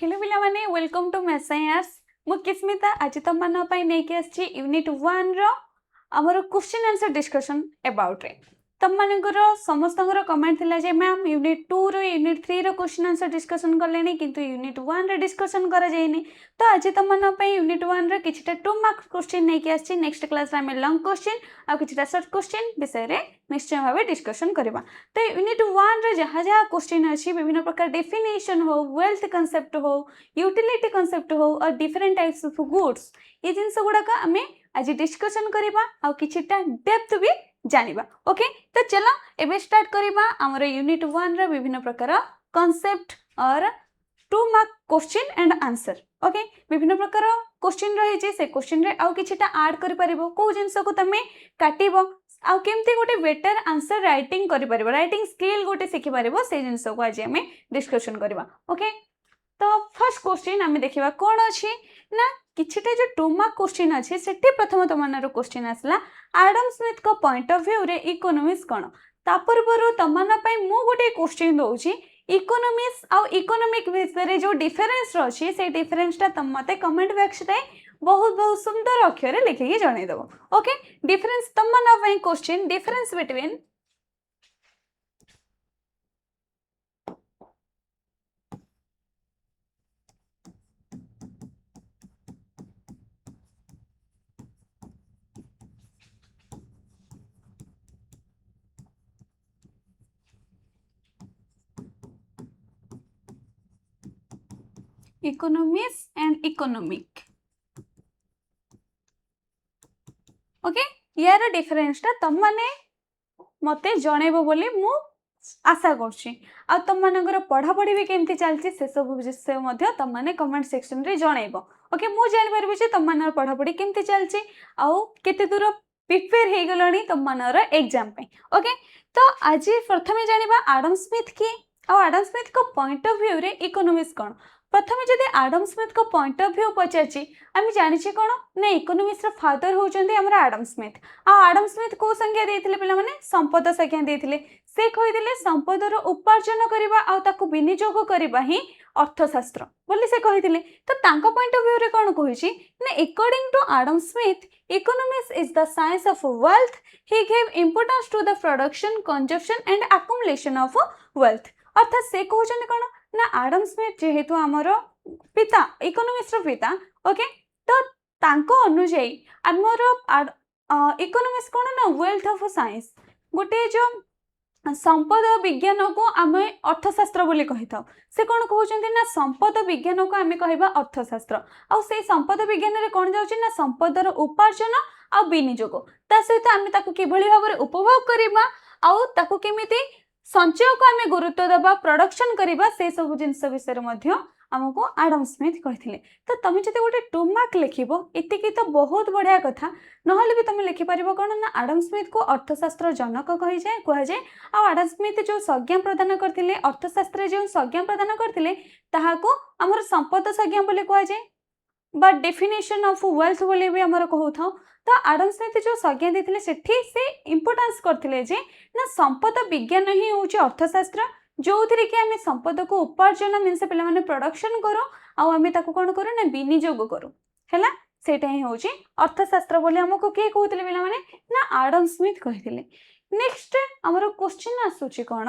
Hello पिला माने welcome to मेसायर्स मु किस्मिता आज तुम मन पई नै के आछि यूनिट 1 रो हमर क्वेश्चन आंसर डिस्कशन अबाउट रे तुम मानकर समस्तଙ୍କର कमेंट थिला जे मैम यूनिट 2 रो यूनिट 3 रो क्वेश्चन आंसर डिस्कशन करलेनी किंतु यूनिट 1 रे डिस्कशन करा जायनी तो आज तुम मन पई यूनिट 1 रे किछटा 2 मार्क्स क्वेश्चन नै के आछि नेक्स्ट क्लास रे हम लॉन्ग क्वेश्चन आ किछटा शॉर्ट क्वेश्चन विषय रे निश्चय भाबे डिस्कशन करबा तो यूनिट 1 रे जहा जहा क्वेश्चन अछि विभिन्न प्रकार डेफिनेशन हो वेल्थ कांसेप्ट हो यूटिलिटी कांसेप्ट हो और डिफरेंट टाइप्स ऑफ गुड्स ये जिंस गुडा का हमें आज डिस्कशन करबा आ किछटा डेप्थ भी जानिबा ओके तो चलो एबे स्टार्ट करबा हमर यूनिट 1 रे विभिन्न प्रकार कांसेप्ट और 2 mark question and answer okay विभिन्न प्रकार क्वेश्चन रही जे से क्वेश्चन रे आ किछटा ऐड करि परिबो को जिंस को तमे काटिबो आ केमती गोटे बेटर आंसर राइटिंग करि परिबो राइटिंग स्किल गोटे सिखि परिबो से जिंस को आज हमें डिस्कशन करबा ओके तो फर्स्ट क्वेश्चन हमें देखिबा कोन अछि ना किछटा जो 2 मार्क क्वेश्चन अछि सेठी प्रथम तमनर क्वेश्चन आसला एडम स्मिथ को पॉइंट ऑफ व्यू रे इकोनॉमिक्स कोन तापरबरो तमन पई मु गोटे क्वेश्चन दोउची इकोनॉमिक्स आ इकोनॉमिक विषय जो डिफरेंस अछि से डिफरेंसटा तम मते कमेंट बॉक्स रे बहुत बहुत सुंदर अक्षर रे लिखि के जणे देबो ओके डिफरेंस तमन पई question difference between economics and economic okay यार डिफरेंस ता तम माने मते जणेबो बोली मु आशा करछि आ तम मानकर पढ़ा पढ़ी भी केमती चलछि से सब विषय मध्ये तम माने कमेंट सेक्शन रे जणेबो ओके मु जानि परबे जे तम मानर पढ़ा पढ़ी केमती चलछि आ केते दूर प्रिपेयर हे गलणी तम मानर एग्जाम पे ओके तो आज प्रथमे जानिबा एडम स्मिथ की आ एडम स्मिथ को पॉइंट ऑफ व्यू रे इकोनॉमिक्स कोन प्रथमे जदि एडम स्मिथ को पॉइंट ऑफ व्यू पचाची आम जानिछे कोन ना इकोनॉमिक्स रो फादर होचंदी हमरा एडम स्मिथ आ एडम स्मिथ को संज्ञा देथिले पिला माने संपद संज्ञा देथिले से कहिदिले संपद रो उपार्जन करबा आ ताको विनियोग करबा ही अर्थशास्त्र बोली से कहिदिले तो तांको पॉइंट ऑफ व्यू रे कोन कहिछि ना according to Adam Smith economics is the science of wealth he give importance to the production consumption and accumulation of wealth अर्थात से कहउछन कोन ना एडम स्मिथ जेहेतु हमरो पिता इकोनॉमिक्स रो पिता ओके तो तांको अनुଯାयी हमरो इकोनॉमिक्स कोन ना वेल्थ ऑफ साइंस गोटे जो संपद विज्ञान को आम अर्थशास्त्र बोली कही था से कौन कहते ना संपद विज्ञान को आम कहवा अर्थशास्त्र आउ से संपद विज्ञान रे कौन जाउछि ना संपदर उपार्जन आ विनियोग ता सहित आम ताकू किभଳି भाबरे उपभोग करबा आउ ताकू केमिति संचय को आम गुरुत्व दबा प्रोडक्शन करबा से सब जिंस विषय मध्ये हमको एडम स्मिथ कहिथिले तो तमे जते गोटे 2 मार्क लिखिबो इतिकी तो बहुत बढ़िया कथा नहले भी तमे लिखि परिबो कोन ना एडम स्मिथ को अर्थशास्त्र जनक कहि जाय कहै जाय आ एडम स्मिथ जो संज्ञा प्रदान करथिले अर्थशास्त्र जो संज्ञा प्रदान करथिले ताहा को हमर संपद संज्ञा बोली कहै जाय बट डेफिनेशन ऑफ वेल्थ बोली भी हमर कहू था तो एडम स्मिथ जो संज्ञा देथिले सेठी से इंपोर्टेंस करथिले जे ना संपद विज्ञान ही होउची अर्थशास्त्र जो थी कि आम संपद को उपार्जन मीनस पे मैंने प्रोडक्शन करो आम ताको कौन करो ना विनियोग करो है सेटा ही हूँ अर्थशास्त्र बोली आमको किए कहते पे मैंने ना एडम स्मिथ कहते नेक्स्ट आमर क्वेश्चन आसूची कौन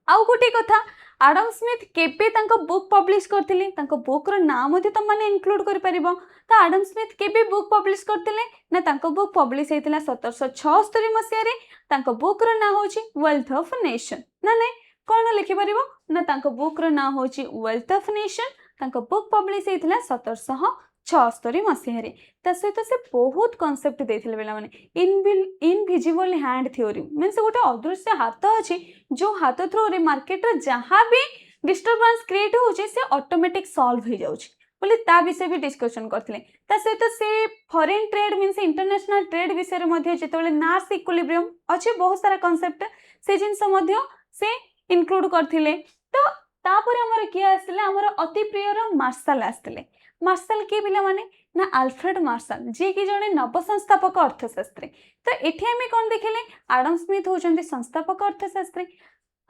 आउ गोटे कथा एडम स्मिथ केबे तांको बुक पब्लिश करथिले तांको बुक रो नाम मध्ये तुम माने इंक्लूड करि परिबो तो एडम स्मिथ केबे बुक पब्लिश करथिले ना तांको बुक पब्लिश हेतिला 1776 मसिया रे तांको बुक रो नाम होची वेल्थ ऑफ नेशन ना नै कौन लिखि परिबो ना तांको बुक रो नाम होची वेल्थ ऑफ नेशन तांको बुक पब्लिश हेतिला 1776 मसिया रे ता सहित से बहुत कांसेप्ट देथिले बेला माने इनविजिबल हैंड थ्योरी मींस गोटे अदृश्य हाथ अछि जो हाथ थ्रू रे मार्केट रे जहां भी डिस्टरबेंस क्रिएट होची से ऑटोमेटिक सॉल्व हो जाउची बोले ता विषय भी डिस्कशन करथिले ता सहित से foreign trade means international trade विषय रे मध्ये जेतोले नार्स इक्विलिब्रियम अछि बहुत सारा कांसेप्ट से जिंस मध्ये से इंक्लूड करथिले तो तापर हमर किया आसले हमर अति प्रिय रो मार्शल आसले मार्शल के पिला माने ना अल्फ्रेड मार्शल जे कि जने नव संस्थापक अर्थशास्त्री तो एठी हमें कोन देखिले एडम स्मिथ होचंती संस्थापक अर्थशास्त्री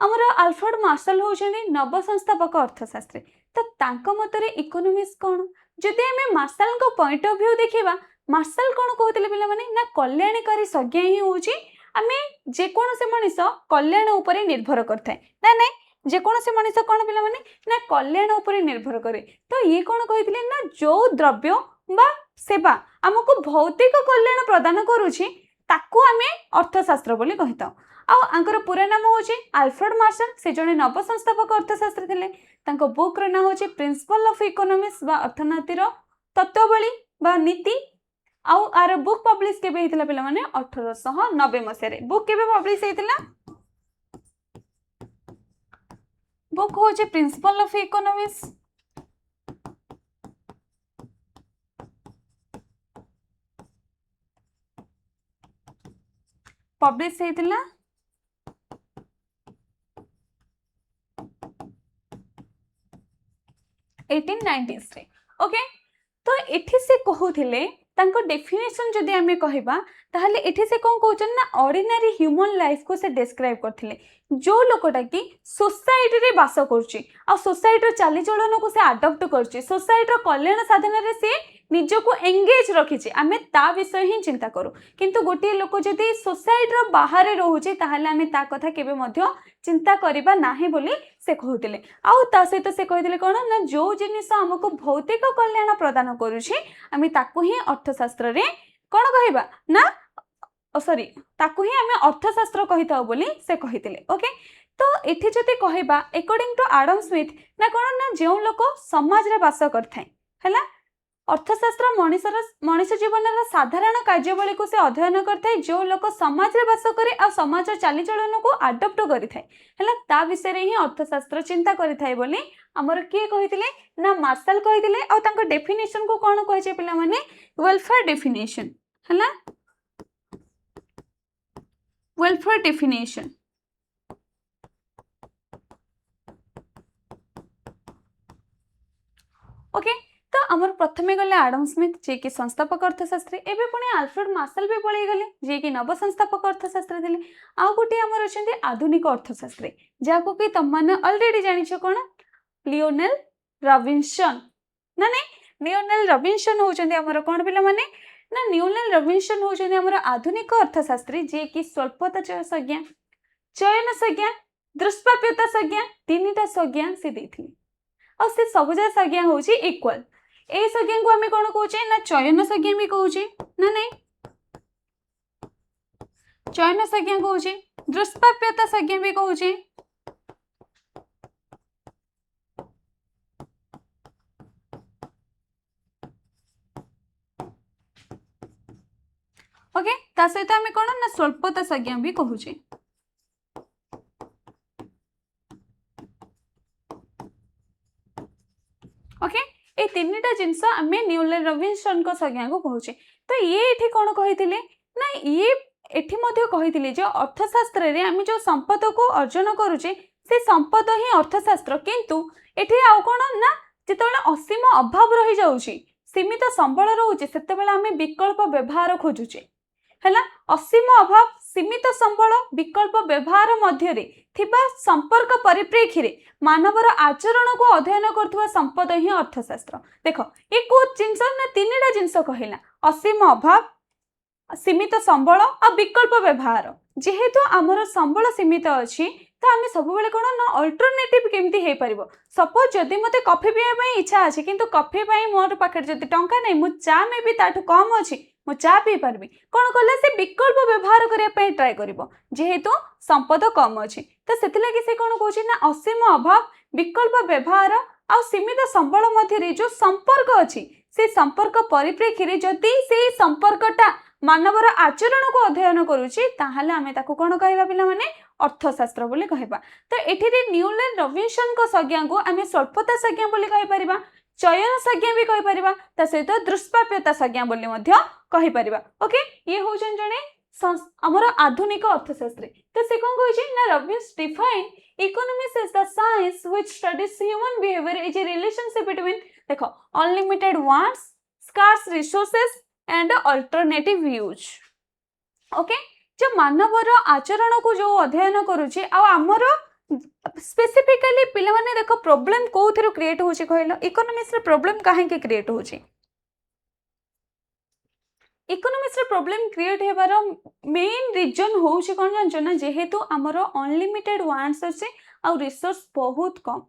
आमर आल्फ्रेड मार्शल होउछन्ती नव संस्थापक अर्थशास्त्री। तो तांको मतरे इकोनॉमिक्स कोन? जदि हमें मार्शल को पॉइंट ऑफ व्यू देखिबा, मार्शल कोन कहउतले पिला माने ना कल्याणकारी संज्ञा ही होउची आमे जे कोनसे मनिष कल्याण उपरे निर्भर करथाय ना नै जे कोनसे मनिष कोन पिला माने ना कल्याण उपरे निर्भर करे। तो ये कोन कहितले ना जो द्रव्य बा सेवा हमको भौतिक कल्याण प्रदान करूची ताकू आमे अर्थशास्त्र बोली कहिताऊ। आंकर पूरा नाम होची आल्फ्रेड मार्शल। से जने नव संस्थापक अर्थशास्त्री थिले। तांको बुक रो नाम होची प्रिंसिपल ऑफ इकोनॉमिक्स बा अर्थनीतिर तत्वबली बा नीति। आर बुक पब्लिश केबे हेतिला पिला माने 1890 मसिया रे। बुक केबे पब्लिश हेतिला? बुक होची प्रिंसिपल ऑफ इकोनॉमिक्स। पब्लिश हेतिला 1890s रे। ओके, तो एठी से कहूथिले तांको डेफिनेशन जदि आमे कहिबा ताहले एठी से कोन कहउछन ना ऑर्डिनरी ह्यूमन लाइफ को से डिस्क्राइब करथिले। जो लोकटा की सोसाइटी रे बास करछि आ सोसाइटी रो चाली चलन को से अडॉप्ट करछि, सोसाइटी रो कल्याण साधन रे से निज को एंगेज रखिछि, आमे ता विषय ही चिंता करू। किंतु गोटे लोक जदि सोसाइटी रो बाहर रहउछि ताहले आमे ता कथा केबे मध्य चिंता करिबा नाही बोली से कहउतिले। आउ ता सहित से कहिदिले कोन ना जो जिनिस हमको भौतिक कल्याण प्रदान करूछि आमे ताकू ही अर्थशास्त्र रे कोन कहिबा ना सॉरी ताकू ही आमे अर्थशास्त्र कहिताउ बोली से कहितिले। ओके, तो एठी जति कहिबा अकॉर्डिंग टू एडम स्मिथ ना कोन ना जेउ लोक समाज रे बास करथाय हैला अर्थशास्त्र मनुष्य जीवन साधारण कार्यवली को से अध्ययन करथाय जो लोक समाज रे बास करे आ समाज चाली चलन को अडॉप्ट करिथाय हैला ता विषय रे ही अर्थशास्त्र चिंता करिथाय बोली हमर के कहितिले ना मार्शल कहितिले। आ तांको डेफिनेशन को कोन कहै छै पिला माने वेलफेयर डेफिनेशन हैला वेलफेयर डेफिनेशन। ओके, तो आमर प्रथमे गले एडम स्मिथ जे कि संस्थापक अर्थशास्त्री। एबे पुणी आल्फ्रेड मार्शल भी पळै गले जे कि नव संस्थापक अर्थशास्त्री थिले। आ गोटे आमर अछंती आधुनिक अर्थशास्त्री जाको कि तम माने ऑलरेडी जानिछो कोन लियोनेल रॉबिन्सन ना नै लियोनेल रॉबिन्सन होचंती आमर कोन पिला माने ना लियोनेल रॉबिन्सन होचंती आमर आधुनिक अर्थशास्त्री जे कि स्वल्पता संज्ञा, चयन संज्ञा, दुष्प्राप्यता संज्ञा तीनटा संज्ञा से देथिले। और से सबुजा संज्ञा होची इक्वल। ए संज्ञा को हमें कोन कहूचे ना चयन संज्ञा भी कहूचे ना नै चयन संज्ञा कहूचे, दुष्प्राप्यता संज्ञा भी कहूचे। ओके, ता सहित हमें कोन ना स्वल्पता संज्ञा भी कहूचे। ओके, ए तीनटा जिंस आमे न्यूलेन रॉबिन्सन को संज्ञा को कहूचे। तो ये एठी कोन कहिथिले ना ये एठी मध्ये कहिथिले जे अर्थशास्त्र रे आमे जो संपद को अर्जन करूचे से संपद ही अर्थशास्त्र। किंतु एठी आउ कोन ना जेतेबेला असीम अभाव रही जाउची सीमित संबल रहउची सेतेबेला आमे विकल्प व्यवहार खोजुचे हैला। असीम अभाव सीमित संबल विकल्प व्यवहार मध्य रे थिबा संपर्क परिप्रेक्षी रे मानवर आचरण को अध्ययन करथुवा संपद ही अर्थशास्त्र। देखो ये को जिंस ना तीनटा जिंस कहिला असीम अभाव, सीमित संबल आ विकल्प व्यवहार। जेहेतु आमर संबल सीमित अछि तो आमे सब बेले कोन ना अल्टरनेटिव केमती हे परिबो। सपोज जदि मते कॉफी पीए पई इच्छा अछि किंतु कॉफी पई मोर पाखे जदि टंका नै मु चा में भी ताठु कम अछि मु चा पी परबी कोन कले से विकल्प व्यवहार करिया पई ट्राई करिवो जेहेतु संपद कम अछि। तो सेति लागि से कोन कहूछि ना असीम अभाव, विकल्प व्यवहार आ सीमित संबल मध्य रे जो संपर्क अछि से संपर्क परिप्रेक्षी रे जदि से संपर्कटा मानवर आचरण को अध्ययन करूछि ताहाले आमे ताको कोन कहबा पिला माने अर्थशास्त्र बोली कहबा। तो एठी रे न्यूलेन रॉबिन्सन को संज्ञा को आमे स्वल्पता संज्ञा बोली कहि परिबा, चयन संज्ञा भी कहि परिबा, ता सहित दुष्प्राप्यता संज्ञा बोली मध्य कहि परिबा। ओके, ये होचन जने हमर आधुनिक अर्थशास्त्री। तो से कोन कहै छै ना Robbins define economics is the science which studies human behaviour is a relationship between देखो unlimited wants, scarce resources and alternative use. Okay, जो मानवर आचरण को जो अध्ययन करूची आ हमर स्पेसिफिकली पिला माने देखो प्रॉब्लम कोथिरो क्रिएट होची कहलो इकोनॉमिक्स रे प्रॉब्लम काहे के क्रिएट होची इकोनॉमिक्स रे प्रॉब्लम क्रिएट हेबार मेन रीजन होची कोन जानछो ना जेहेतु हमर अनलिमिटेड वांट्स अछि आ रिसोर्स बहुत कम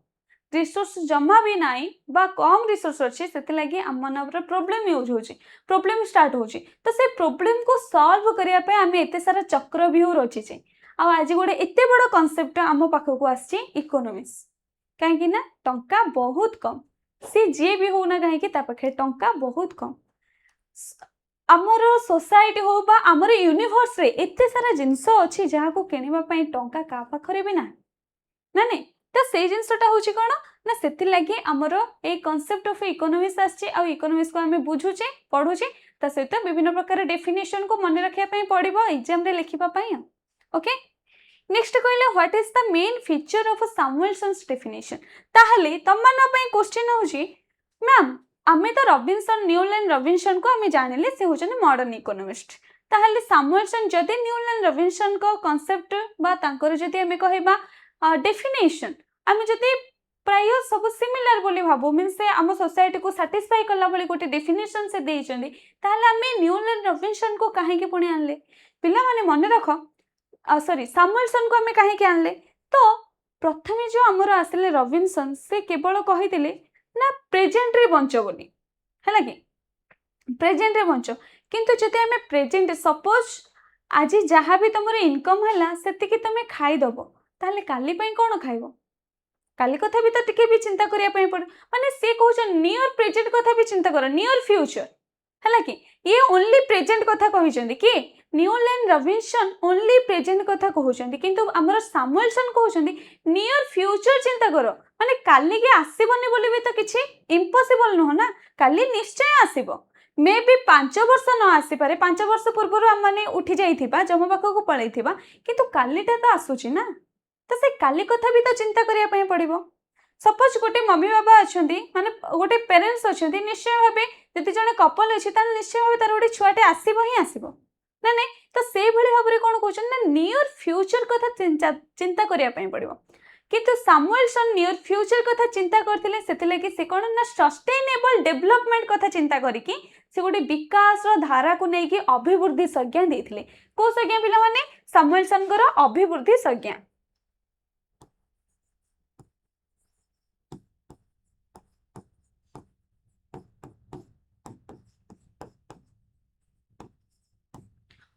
रिसोर्स जमा भी नाही बा कम रिसोर्स अछि सेते लागि हमनवर प्रॉब्लम यूज होची प्रॉब्लम स्टार्ट होची तो से प्रॉब्लम को सॉल्व करिया पे हमें एते सारा चक्रव्यूह रचिছে आ आज गोटे एते बड़ कांसेप्ट आम पाखक आसी इकोनॉमिक्स कहीं ना टंका बहुत कम सी जी भी होना कहीं ता पाखे टंका बहुत कम आमर सोसाइटी हो बा आमर यूनिवर्स रे एते सारा जिंस अछि जहा को किनिबा पई टंका का पाखरे भी ना नहीं तो से जिनसटा होची कोन ना सेति लागि आमर ए कांसेप्ट ऑफ इकोनॉमिक्स आछि आ इकोनॉमिक्स को हमें बुझुचे पढुचे त सहित विभिन्न प्रकार डेफिनेशन को मन रखिया पई पड़िबो एग्जाम रे लिखिबा पई ओके नेक्स्ट कहले what is the main feature of Samuelson's definition ताहले तमन पई क्वेश्चन होची मैम आमे तो रॉबिन्सन न्यूलैंड रॉबिन्सन को आमे जानिले से होचन मॉडर्न इकोनॉमिस्ट ताहले सैमुएल्सन जदि न्यूलैंड रॉबिन्सन को कांसेप्ट बा तांकर जदि हमें कहबा डेफिनेशन आमे जदि प्राय सब सिमिलर बोली भाबो मीन से आम सोसाइटी को सैटिस्फाई कला बोली गोटे डेफिनेशन से देइचंदी ताहले आमे न्यूलैंड रॉबिन्सन को काहे के पुणी आनले पिला माने मन रखो सॉरी सैमुएल्सन को हमें कहीं आनले तो प्रथमे जो आमर आसिले रॉबिन्सन से केवल कहिथिले ना प्रेजेंट रे बंच बोली हैला कि प्रेजेंट रे बंच किंतु जदि हमें प्रेजेंट सपोज आज जहाँ भी तुम इनकम है सेतिकी तुम खाई दबो ताले काली पई कोन खाइबो काली कथा भी तो टिके भी चिंता करिया पई पड़ माने से कहउछन नियर प्रेजेंट कथा भी चिंता करो नियर फ्यूचर हैला कि ये ओनली प्रेजेंट कथा कहिसंदी कि न्यूलैंड रॉबिन्सन ओनली प्रेजेंट कथा कहउछंदी किंतु हमर सैमुएल्सन कहउछंदी नियर फ्यूचर चिंता करो माने काली के आसीबनी बोली भी तो किछि इम्पॉसिबल न हो ना काली निश्चय आसीबो मे भी 5 वर्ष न आसी पारे 5 वर्ष पूर्व हम माने उठी जाइथिबा जम पाख को पळैथिबा किंतु कालीटा तो आसुची ना तो से काली कथा भी तो चिंता करिया पई पड़िबो सपोज गोटे मम्मी बाबा अछंती माने गोटे पेरेंट्स अछंती निश्चय भाबे जति जने कपल अछि तान निश्चय भाबे तार गोटे छुआटे आसीबो ही आसीबो ना नहीं तो से भली भाबरे कोन कहउछन ना नियर फ्यूचर कथा चिंता करिया पई पड़िबो किंतु सैमुएल्सन नियर फ्यूचर कथा चिंता करथिले सेते लागि से कोन ना सस्टेनेबल डेवलपमेंट कथा चिंता करिकि से गोटे विकास रो धारा को नेकी अभिवृद्धि संज्ञा देथिले को संज्ञा पिला माने सैमुएल्सन कर अभिवृद्धि संज्ञा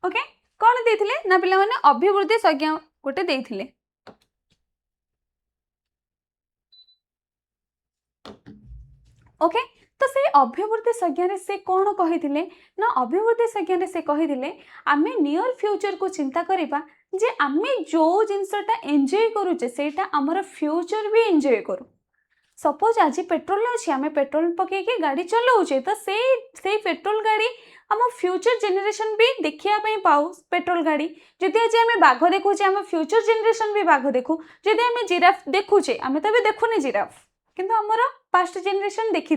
ओके कौन देथिले ना पिला माने अभिवृद्धि संज्ञा गोटे देथिले ओके तो से अभिवृद्धि संज्ञा रे से कौन कहिथिले ना अभिवृद्धि संज्ञा रे से कहिथिले आमे नियर फ्यूचर को चिंता करिबा जे आमे जो जिंसटा एन्जॉय करूचे सेटा हमर फ्यूचर भी एन्जॉय करू सपोज आज पेट्रोल अच्छी आम पेट्रोल पकई गाड़ी चलाऊे तो से पेट्रोल गाड़ी आम फ्यूचर जेनेरेशन भी देखा पाऊ पेट्रोल गाड़ी जदि आज आम बाघ देखुचे आम फ्यूचर जेनेरेशन भी बाघ देखू जदि आम जिराफ देखुचे आम तो देखुने जिराफ किंतु आमर पास्ट जेनेरेशन देखी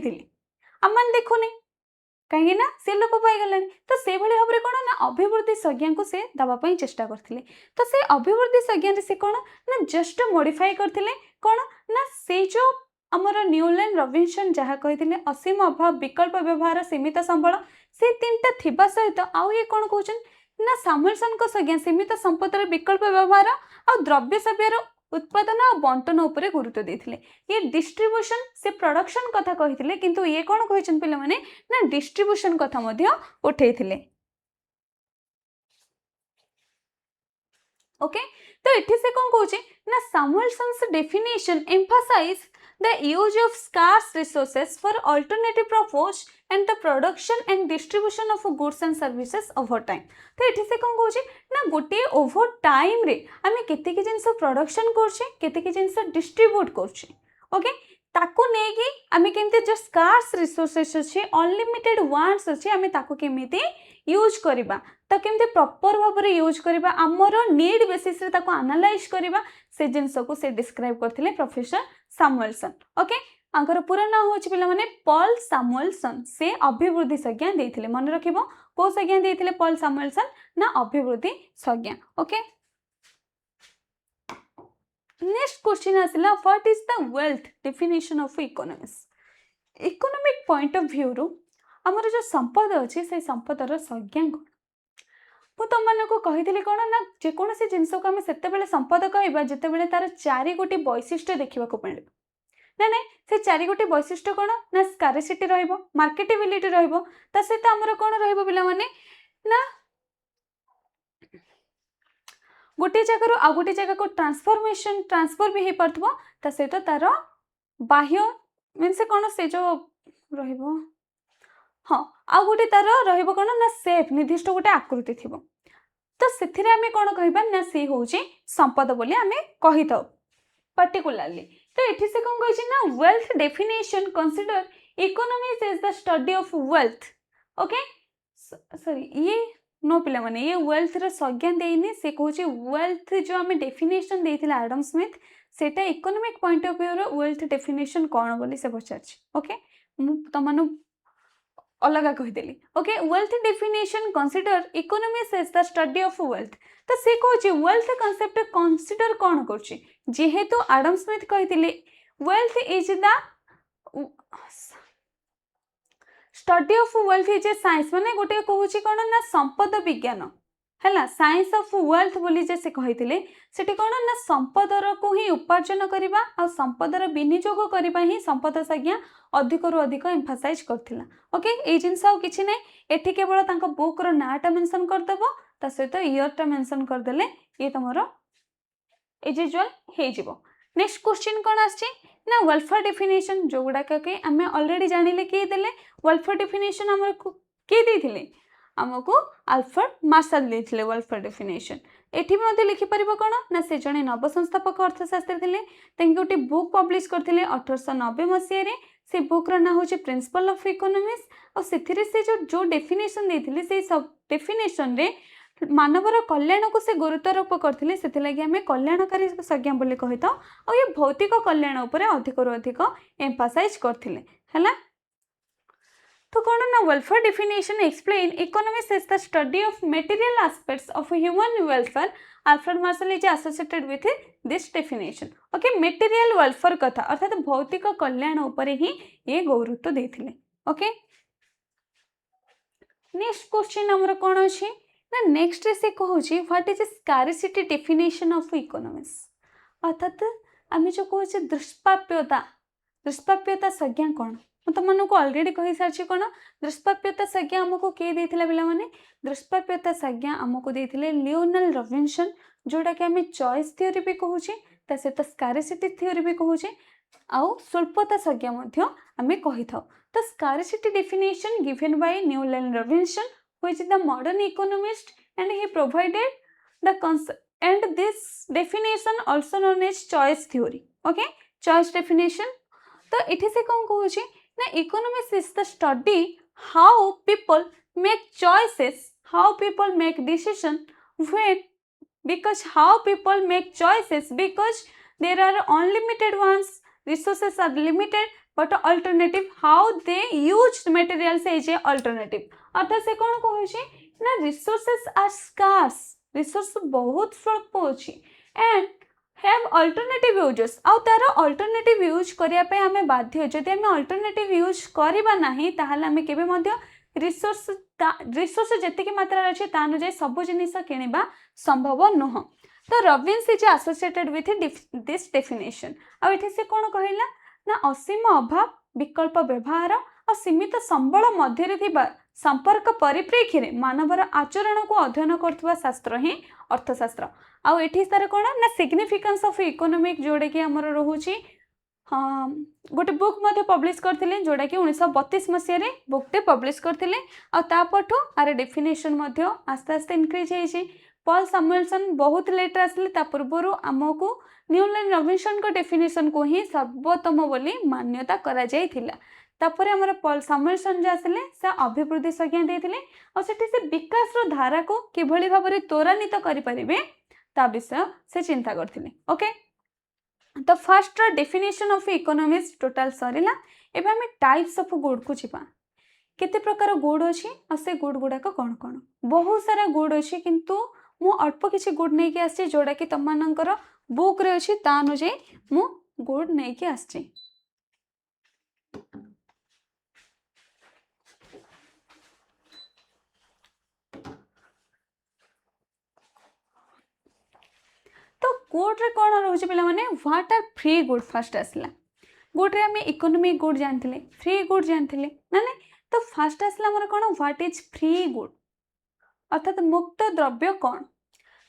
आम मैंने देखुने कहीं ना से लोक पाई तो से भाई भाव में कौन ना अभिवृद्धि संज्ञा को से दवाई चेष्टा करते तो से अभिवृद्धि संज्ञा से कौन ना जस्ट मॉडिफाई करते कौन ना से जो आमर न्यूलैंड रॉबिन्सन जहाँ कही असीम अभाव विकल्प व्यवहार सीमित संबल से तीनटा थिबा सहित आउ ये कौन कहन ना सैमुएल्सन को संज्ञा सीमित संपत्तिर विकल्प व्यवहार आ द्रव्य सभ्यर उत्पादन और बंटन उपरे गुरुत्व देथिले ये डिस्ट्रीब्यूशन से प्रोडक्शन कथा कहिथिले किंतु ये कौन कहिछन पिला माने ना डिस्ट्रीब्यूशन कथा मध्य उठेइथिले ओके तो इठी से कौन कहूचे ना Samuelson's definition emphasize the use of scarce resources for alternative purpose and the production and distribution of goods and services over time तो एठी से कौन कहूचे ना गोटे ओवर टाइम रे आमे केते के जिंस प्रोडक्शन करछे केते के जिंस डिस्ट्रीब्यूट करछे ओके ताको नेगी आमे केमते जो स्कार्स रिसोर्सेस अछि अनलिमिटेड वांट्स अछि आमे ताको केमिते यूज करिबा तो केमते प्रॉपर भाव रे यूज करिबा हमर नीड बेसिस रे ताको एनालाइज करिबा से जिंस को से डिस्क्राइब करथिले प्रोफेसर सैमुएल्सन ओके आंकर पूरा नाम होछि पिला माने पॉल सैमुएल्सन से अभिवृद्धि संज्ञा देथिले मन रखिबो को संज्ञा देथिले पॉल सैमुएल्सन ना अभिवृद्धि संज्ञा ओके नेक्स्ट क्वेश्चन आसला what is the wealth definition of economics economic point of view रु आमर जो संपद अच्छी से संपदर संज्ञा कौन ମୁଁ ତମମାନଙ୍କୁ କହିଥିଲି କ'ଣ ନା ଯେକୌଣସି ଜିନିଷକୁ ଆମେ ସେତେବେଳେ ସମ୍ପଦ କହିବା ଯେତେବେଳେ ତାର ଚାରିଗୋଟି ବୈଶିଷ୍ଟ୍ୟ ଦେଖିବାକୁ ମିଳିବ ନା ନାଇଁ ସେ ଚାରିଗୋଟି ବୈଶିଷ୍ଟ୍ୟ କ'ଣ ନା ସ୍କାରିସିଟି ରହିବ ମାର୍କେଟେବିଲିଟି ରହିବ ତା ସହିତ ଆମର କ'ଣ ରହିବ ପିଲାମାନେ ନା गोटे जगार आउ गोटे जगह ट्रांसफर भी हो पार्थिबो ता सहित तार बाह्य मीन्स कौन से जो रहिबो हाँ आउ गोटे तार रहिबो कौन ना सेप निर्दिष्ट गोटे आकृति थिबो तो सेथिरे आमे कौन कहबा ना से होची संपद बोली आमे कहि थाउ पर्टिकुलरली तो एठी से कौन कहछि ना wealth definition consider economics is the study of wealth okay sorry ये नो पिला माने ये वेल्थ रो संज्ञा देइने से कहछि वेल्थ जो आमे डेफिनेशन देथिला एडम स्मिथ सेटा इकोनॉमिक पॉइंट ऑफ व्यू रो वेल्थ डेफिनेशन कोन बोली से पचारछि ओके मु तमनु अलगा कहि देली okay wealth definition consider economics is the study of wealth तो से कहछि वेल्थ कांसेप्ट कंसीडर कोन करछि जेहेतु एडम स्मिथ कहिथिले wealth is the study of wealth is a science माने गोटे कहूची कोन ना संपद विज्ञान हैला साइंस ऑफ वेल्थ बोली जे से कहिथिले सेठी कोन ना संपदर को ही उपार्जन करबा आ संपदर विनियोग करबा ही संपद संज्ञा अधिक रु अधिक एम्फासाइज करथिला ओके ए जिंस आ किछि नै एठी केवल तांको बुक रो नाटा मेंशन कर देबो ता सहित ईयर टा मेंशन कर देले ये तमरो एज यूजुअल हे जिवो नेक्स्ट क्वेश्चन कोन आछि ना वेलफेयर डेफिनेशन जो गुडा के आमे ऑलरेडी जानिले के देले वेलफेयर डेफिनेशन हमको के देथिले हमको अल्फ्रेड मार्शल देथिले वेलफेयर डेफिनेशन एठी भी मध्ये लिखि परिबो कोन ना से जने नव संस्थापक अर्थशास्त्री थिले तेंके गोटे बुक पब्लिश करथिले 1890 मसिया रे से बुक रो ना होचे प्रिंसिपल ऑफ इकोनॉमिक्स और सेथिरे से जो डेफिनेशन देथिले से सब डेफिनेशन रे मानवर कल्याण को से गुरुत्वारोप करथिले सेति लागि हमें कल्याणकारी संज्ञा बोली कहिता और ये भौतिक कल्याण ऊपर अधिक रु अधिक एम्फासाइज करथिले हला तो कौन ना welfare definition explain economics is the study of material aspects of human welfare Alfred Marshall is associated with this definition okay material welfare कथा अर्थात भौतिक कल्याण ऊपर ही ये गुरुत्व देथिले ओके नेक्स्ट क्वेश्चन हमर कोन अछि ना नेक्स्ट से कहूची what is scarcity definition of economics अर्थात आमे जो कहूचे दुष्प्राप्यता संज्ञा कौन तुम को ऑलरेडी कहि सारछि कोन दुष्प्राप्यता संज्ञा हमको के देथिला पिला माने दुष्प्राप्यता संज्ञा हमको देथिले लियोनेल रॉबिन्सन जोटा कि हमें चॉइस थ्योरी भी कहूचे ता सहित स्कारिसिटी थ्योरी भी कहूचे आउ स्वल्पता संज्ञा मध्य हमें कहि थाउ तो scarcity definition given by Lionel Robinson which is the modern economist and he provided the concept and this definition also known as choice theory okay choice definition तो इथे से कौन कहूची ना economics is the study how people make choices how people make decision when because how people make choices because there are unlimited ones resources are limited but alternative how they use materials is a alternative अर्थात से कौन कहूची ना resources are scars resource बहुत स्वल्प अछि and have alternative uses आ तार alternative use करिया पे हमें बाध्य जदि हमें अल्टरनेटिव यूज करबा नाही ताहाले हमें केबे मध्य रिसोर्स जेतिकी मात्रा अछि ता अनुसार सब जिनिस किनिबा संभव नह तो Robbins is associated with this definition आ एठी से कोन कहिला ना असीम अभाव विकल्प व्यवहार और सीमित संबल मध्य थिबा संपर्क परिप्रेक्षी रे मानवर आचरण को अध्ययन करथुवा शास्त्र ही अर्थशास्त्र आ एठी सारे कोन ना सिग्निफिकेंस ऑफ इकोनॉमिक जोड़े कि हमर रहूची गोटे बुक मध्ये पब्लिश करथिले जोड़ा कि 1932 मसिया रे बुक टे पब्लिश करथिले आ तापठो आरे डेफिनेशन मध्ये आस्ते आस्ते इंक्रीज हेछि पॉल सैमुएल्सन बहुत लेट आसले ता पूर्वरु हमको लियोनेल रॉबिन्सन को डेफिनेशन को ही सर्वोत्तम बोली मान्यता करा जायथिला तापर हमर पॉल सैमुएल्सन जे आसले से अभिवृद्धि संज्ञा देथिले और सेठी से विकास रो धारा को किभली भाबरे त्वरान्वित करि परिबे ता विषय से चिंता करथिले ओके तो first definition of economics total सरिला एबे हम टाइप्स ऑफ गुड को छिपा केते प्रकार गुड अछि आ से गुड गुडा को कोन कोन बहुत सारा गुड अछि किंतु मु अल्प किछि गुड नै के आसी जोडा कि तमनकर बुक रे अछि ता अनुଯାयी मु गुड नहीं कि आछि। तो गुड रे कोन रहउछि पिला माने what are free good first आसला। गुड रे हमें इकोनॉमिक गुड जानथिले फ्री गुड जानथिले ना ना। तो फर्स्ट आसला हमर कोन व्हाट इज फ्री गुड अर्थात मुक्त द्रव्य कौन।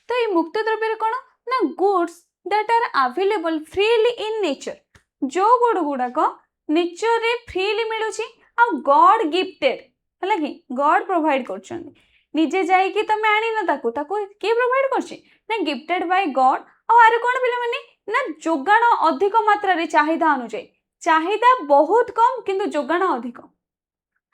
तो ये मुक्त द्रव्य रे कोन ना goods that are available freely in nature जो गुड गुड़ाक नेचर रे फ्रीली मिलुची आ गॉड गिफ्टेड हला कि गॉड प्रोवाइड करछन निजे जाई कि तमे आनी न ताको ताको के प्रोवाइड करछि ना गिफ्टेड बाय गॉड। आ आरे कोन पिला माने ना जोगाण अधिक मात्रा रे चाहिदा अनुଯାयी चाहिदा बहुत कम किंतु जोगाण अधिक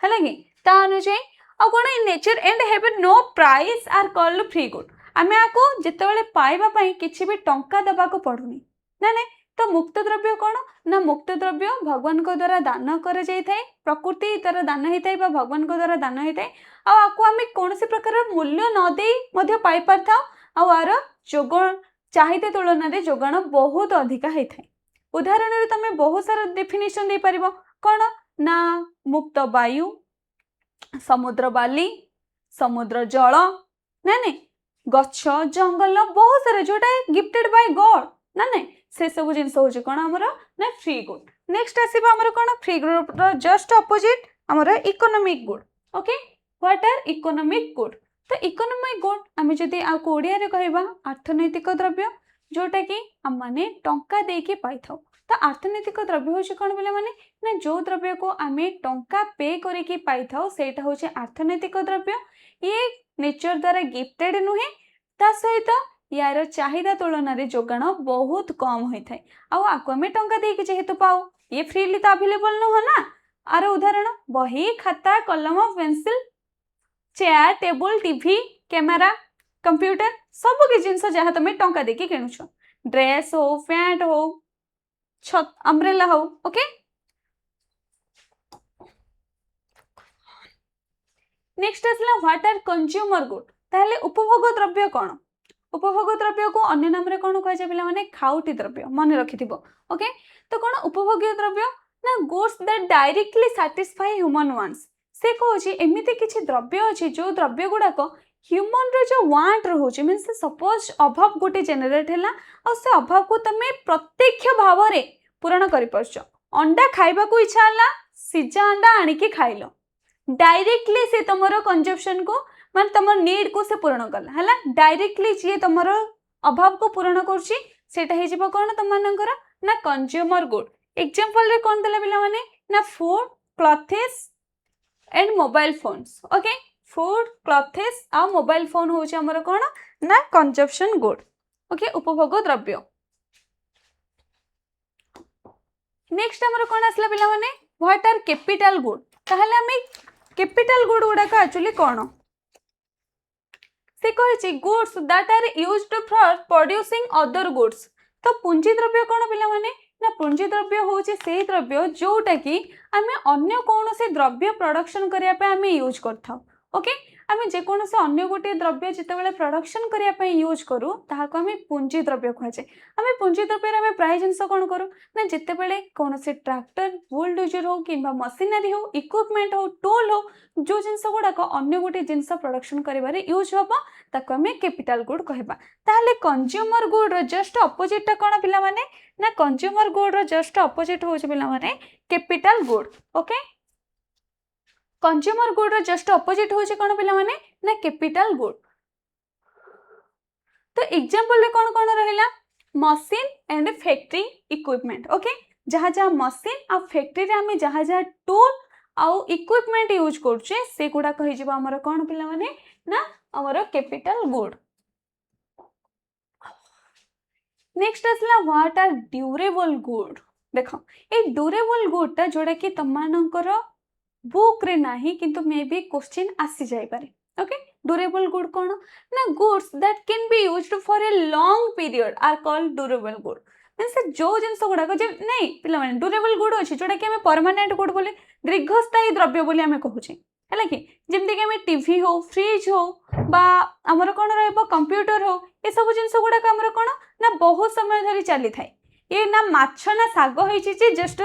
हला कि ता अनुଯାयी आ कोन in nature and have no price are called free good. आमे आको जेतेबेले पाइबा पई किछि भी टंका दबा को पडुनी ना ना। तो मुक्त द्रव्य कौन ना मुक्त द्रव्य भगवान को द्वारा दान कर जाई थाए प्रकृति द्वारा दान होता है भगवान को द्वारा दान होता है आपको आम कौन प्रकार मूल्य न दे पाई पार आर जोग चाहिदा तुलन में जोगाण बहुत अधिक होता है। उदाहरण तुम बहुत सारा डेफिनेशन दे पार कौन ना मुक्त वायु समुद्र बाली समुद्र जल ना गछ जंगल बहुत सारा जोटा गिफ्टेड बाय गॉड ना ना से सब जिन हूँ कौन आमर ना फ्री गुड। नेक्स्ट आसवा आमर कौन फ्री गुड जस्ट अपोजिट आमर economic good. Okay what are economic good. तो इकोनॉमिक गुड आम जदि आपको ओडिया रे कहबा अर्थनैतिक द्रव्य जोटा कि आम माने टंका देके पाई थाउ। तो अर्थनैतिक द्रव्य होची कौन बोले माने ना जो द्रव्य को आम टंका पे करके पाई थाउ सेटा होची अर्थनैतिक द्रव्य। ये नेचर द्वारा गिफ्टेड नुहे ता सहित यार चाहिदा तुलन में जोगाण बहुत कम होता है आपको आम टंका देके जेहेतु पाऊ ये फ्रीली तो अवेलेबल नुह ना। आर उदाहरण बही खाता कलम pencil chair table TV camera computer सब कि जिनस जहाँ तुम टंका देके किणुछ ड्रेस हो पैंट हो छत अम्ब्रेला हो। ओके नेक्स्ट आसला व्हाट आर कंज्यूमर गुड। ताहले उपभोग द्रव्य कौन उपभोग द्रव्य को अन्य नाम रे कौन कह जाए पिला खाउटी द्रव्य मन रखिथिबो। ओके तो कौन उपभोग्य द्रव्य ना goods that directly satisfy human wants. से कहूँ एमती किसी द्रव्य अच्छी जो द्रव्य गुड़ाक ह्यूमन रो जो वांट रोचे मीन सपोज अभाव गोटे जेनेरेट है और से अभाव को तुम प्रत्यक्ष भाव में पूरण कर पार्छ। अंडा खाइबा को इच्छा है सिजा अंडा आणिकी खाइल डायरेक्टली से तुम कंजप्शन को मान तुम नीड को से पूरण कला है डायरेक्टली जी तुम अभाव को पूरण कर कौन तुम ना कंज्यूमर गुड। एग्जांपल रे कौन देला पिला माने ना food clothes and mobile phones. Okay food clothes आ मोबाइल फोन होचे हमर कौन ना कंजप्शन गुड। ओके उपभोग द्रव्य। नेक्स्ट हमर कौन आसला पिला माने व्हाट आर कैपिटल गुड। ताहले हमें कैपिटल गुड गुड़ाक एक्चुअली कौन से कहे goods that are used for producing other goods. तो पूंजी द्रव्य कौन पिला माने ना पूंजी द्रव्य हूँ से द्रव्य जोटा कि आम अन्य कौन से द्रव्य प्रोडक्शन करने यूज कर। ओके आम जेकोसी अन्य गोटे द्रव्य जिते प्रोडक्शन करने यूज करूँ ताकू आम पूंजी द्रव्य कहुए। आम पूंजी द्रव्य आम प्राय जिन कौन करूँ ना जितेबले कौन से ट्रैक्टर वुल डोजर हो कि मशीनरी हो इक्विपमेंट हो टूल हो जो जिनस गुड़ाक अन्य गोटे जिनस प्रोडक्शन कर यूज हम ताको आम कैपिटल गुड कहबा। ताहले कंज्यूमर गुड रो जस्ट अपोजिट कौन पिला माने ना कंज्यूमर गुड रो जस्ट अपोजिट हो पिला माने capital good. Okay consumer good रो जस्ट अपोजिट हो कौन पिला माने ना कैपिटल गुड। तो एग्जांपल रे कौन कौन रहिला machine and factory equipment. Okay जहाँ जहाँ मशीन आ फैक्ट्री रे आमे जहाँ जहाँ टूल आउ इक्विपमेंट यूज करछे से गुडा कहि जिवो हमर कौन पिला माने ना हमर कैपिटल गुड। नेक्स्ट आसला व्हाट आर ड्यूरेबल गुड। देखो ए ड्यूरेबल गुडटा जोड़ा कि तुमମାନଙ୍କର बुक रे नाही किंतु मे बी क्वेश्चन आसी जाई पारे। ओके ड्यूरेबल गुड कौन ना goods that can be used for a long period are called durable good. Mean जो जिनस गुड़ाक नहीं पिला माने ड्यूरेबल गुड अच्छी जोटा कि आम परमानेंट गुड बोले दीर्घस्थायी द्रव्य बोली आम कहूचे है कि जमीक आम टीवी हो फ्रिज हो बा आमर कौन रहा कंप्यूटर हो ये सब जिनस गुड़ाक आमर कौन ना बहुत समय धरी चली थाए ये ना माछ ना साग होइछि जे जस्ट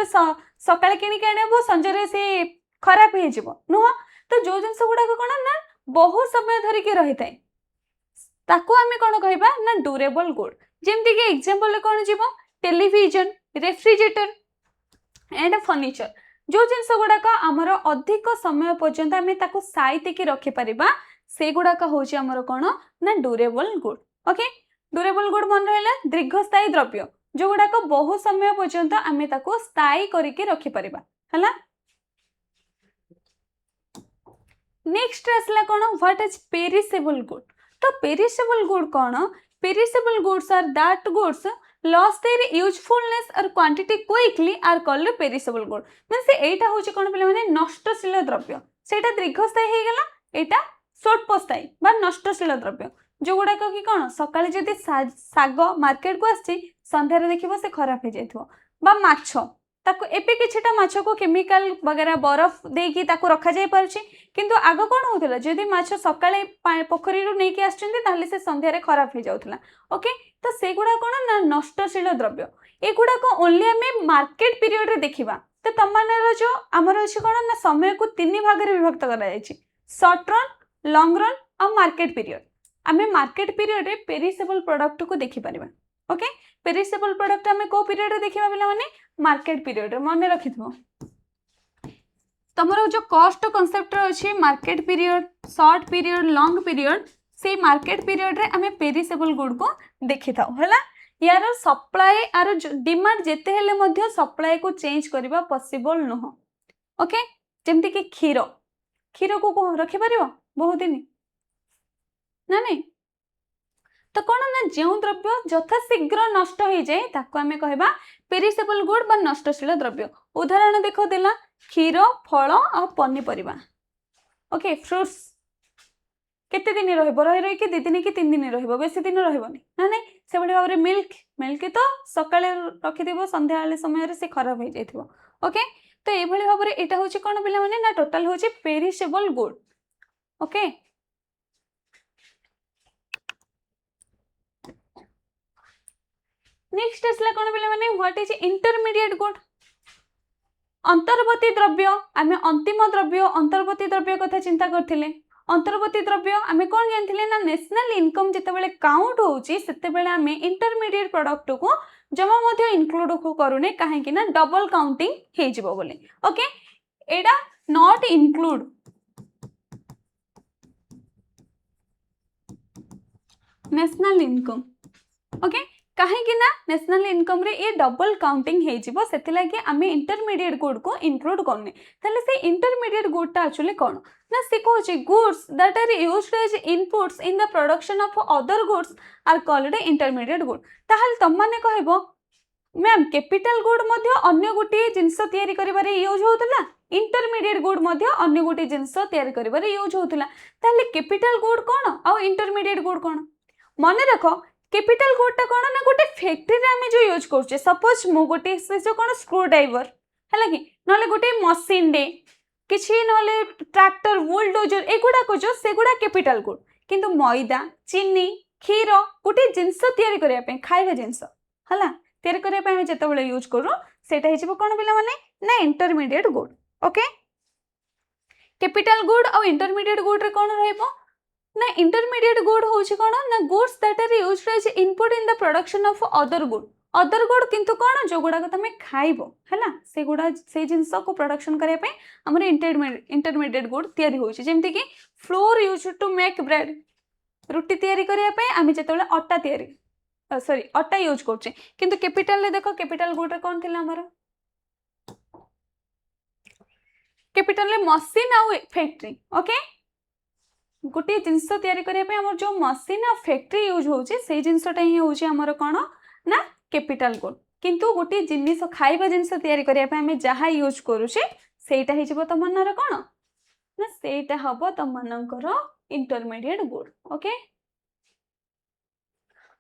सकाळे किनिक आनबो संजरे से खराब हो जिवो नुह तो जो जिंस गुडा कोन ना बहुत समय धरी के रही थाए ताको आमे कोन कहबा ना ड्यूरेबल गुड जेमति के एग्जांपल कोन जीवो टेलीविजन रेफ्रिजरेटर एंड फर्निचर जो जिनस गुड़ाक आमर अधिक समय पर्यंत आम ताको साइतिकी रखि परिबा से गुड़ाक होची आमर कोन ना durable good okay durable good मन रहला दीर्घस्थायी द्रव्य जो गुड़ाक बहु समय पर्यंत आम ताको स्थायी करके रखि परिबा हला नेक्स्ट आसला कोन व्हाट इज पेरिसेबल गुड तो पेरिसेबल गुड कोन perishable goods are that goods loss their usefulness और quantity quickly are called perishable good means एटा होची कोन पिले माने नष्टशील द्रव्य सेटा दीर्घस्थायी हे गेला एटा स्वल्पस्थायी बा नष्टशील द्रव्य जो गुडा कि कोन सकाळे जदी साग मार्केट को आछि संध्या रे देखिबो से खराब हे जायथो बा माछ ताको एपे किछटा माछ को केमिकल वगैरह बरफ देकी ताको रखा जाय परछि किंतु आग कोन होतला जदी माछ सकाळे पोखरी रु नेकी आछिंदी ताले से संध्या रे खराब हे जाउतला ओके तो से गुडा कोन ना नष्टशील द्रव्य ए गुडा को ओनली हमें मार्केट पीरियड रे देखिबा तो तमनर जो हमर अछि कोन ना समय को तीन भाग रे विभक्त करा जायछि शॉर्ट रन लॉन्ग रन और मार्केट पीरियड हमें मार्केट पीरियड रे पेरिसेबल प्रोडक्ट को देखि परिबा ओके पेरिसेबल प्रोडक्ट हमें को पीरियड रे देखिबा बिला माने मार्केट पीरियड रे मन रखिथबो तमरो जो कॉस्ट कांसेप्ट रे अछि market period short period long period से मार्केट पीरियड रे हमें पेरिसेबल गुड को देखि थाउ हला यार सप्लाई आर डिमांड जेते हेले मध्य सप्लाई को चेंज करबा पॉसिबल नहो ओके जेमति कि क्षीर को रखि परिबो बहुत दिन ना नहीं तो कौन ना जो द्रव्य यथाशीघ्र नष्ट हो जाए ताको आमे कहबा पेरिसेबल गुड बा नष्टशील द्रव्य उदाहरण देखो देला क्षीर फल और पनीपरिबा ओके फ्रूट्स केते दिन रहइबो रहि कि 2 दिन कि 3 दिन रहइबो बेसी दिन रहइबोनी ना नहीं से बडे भाबरे मिल्क तो सकाळे रखि देबो संध्या वाले समय रे से खराब हो जाइथिबो ओके तो ए भली भाबरे एटा होची कोन पिला माने ना टोटल होची पेरिसेबल गुड ओके नेक्स्ट असला कोन पिला माने व्हाट इज इंटरमीडिएट गुड अंतर्वर्ती द्रव्य आमे अंतिम द्रव्य अंतर्वर्ती द्रव्य कथा चिंता करथिले अंतर्वर्ती द्रव्य आमे कोन जानथिले ना नेशनल इनकम जते बेले काउंट होउची सेते बेले आमे इंटरमीडिएट प्रोडक्ट को जमा मध्ये इंक्लूड करूने काहे कि ना डबल काउंटिंग हे जिवो बोले ओके एडा not include national income okay काहे कि ना नेशनल इनकम रे ये डबल काउंटिंग हे जिवो सेति लागि आमे इंटरमीडिएट गुड को इंक्लूड करने तले से इंटरमीडिएट गुड ता एक्चुअली कोन ना से कोची goods that are used as inputs in the production of other goods are called intermediate good ताहल तम माने कहबो मैम कैपिटल गुड मध्य अन्य गुटी जिंस तयारी करिबारे यूज होतला इंटरमीडिएट गुड मध्य अन्य गुटी जिंस तयारी करिबारे यूज होतला ताहले कैपिटल गुड कोन आ इंटरमीडिएट गुड कोन मने रखो कैपिटल गुड ता कोन ना गोटे फैक्ट्री रे हमें जो यूज करछे सपोज मु गोटे से जो कोन स्क्रू ड्राइवर हला कि नले गोटे मशीन दे किछि नले ट्रैक्टर बुलडोजर एगुडा को जो सेगुडा कैपिटल गुड किंतु मैदा चीनी क्षीर गोटे जिंस तयारी करिया पे खाइबा जिंस हला तयारी करिया पे हम जते बेले यूज करू सेटा हिजबो कोन पिला माने ना intermediate good okay capital good और इंटरमीडिएट गुड रे कोन रहइबो ना इंटरमीडिएट गुड होची कोन ना goods that are used as input in the production of other good किंतु कोन जो गुडा को तमे खाइबो हला से गुडा से जिंस को प्रोडक्शन करिया पे हमर इंटरमीडिएट गुड तयारी होची जेमति कि flour used to make bread रुटी तयारी करिया पे आमी जतबेले आटा तयारी सॉरी आटा यूज करछे किंतु कैपिटल ले देखो कैपिटल गुड रे कोन थिला हमर कैपिटल ले मशीन आ फैक्ट्री ओके गोटे जिनस तयारी करिया पे हमर जो मशीन आ फैक्ट्री यूज होची से जिनसटा ही होची हमर कोन ना कैपिटल गुड किंतु गोटे जिनिस खाइबा जिनिस तयारी करिया पे हमें जहा यूज करूछे सेटा हि जिवो तमन्नार कोन ना सेटा हबो तमन्नकर इंटरमीडिएट गुड ओके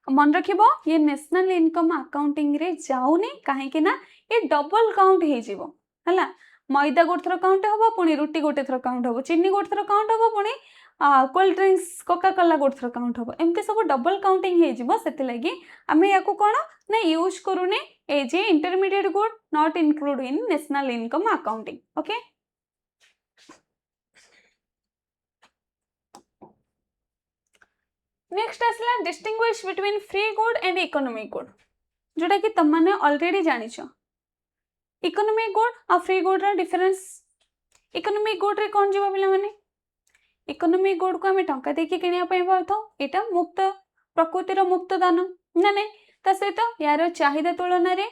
मन रखिबो ये नेशनल इनकम अकाउंटिंग रे जाउनी काहे कि ना ये डबल काउंट हे जिवो हला मैदा गोटे थर काउंट हबो पुणी रुटी गोटे थर काउंट हबो चीनी गोटे थर काउंट हबो पुणी कोल्ड ड्रिंक्स कोका कोला गोटे थर काउंट हम एमती सब डबल काउंटिंग हो आम या कौन ना यूज करूने as a intermediate good not include in national income accounting okay next आसला distinguish between free good and economic good जोटा कि तुम मैंने ऑलरेडी जानिछ इकोनॉमिक गुड और फ्री गुड रा डिफरेंस इकोनॉमिक गुड रे कौन जीवा पिला माने इकोनॉमिक गुड को आम टंका देकी किनिया पई पाथो एटा मुक्त प्रकृतिर मुक्त दान ना नहीं ता सहित यार चाहिदा तुलन रे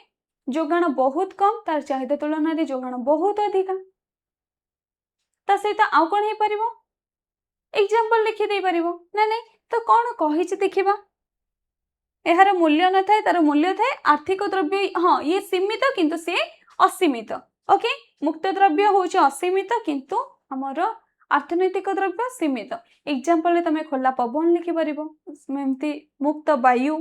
जोगाण बहुत कम तार चाहिदा तुलन रे जोगाण बहुत अधिका ता सहित आउ कोन हे परिबो एग्जांपल लिखि दे परिबो ना नहीं तो कौन कहिछि देखिबा एहार मूल्य न थाए तार मूल्य थाए आर्थिक द्रव्य हाँ ये सीमित किंतु से असीमित ओके मुक्त द्रव्य होउछि असीमित किंतु हमर अर्थनैतिक द्रव्य सीमित एग्जांपल तुम खोला पवन लिखि परिबो एमती मुक्त वायु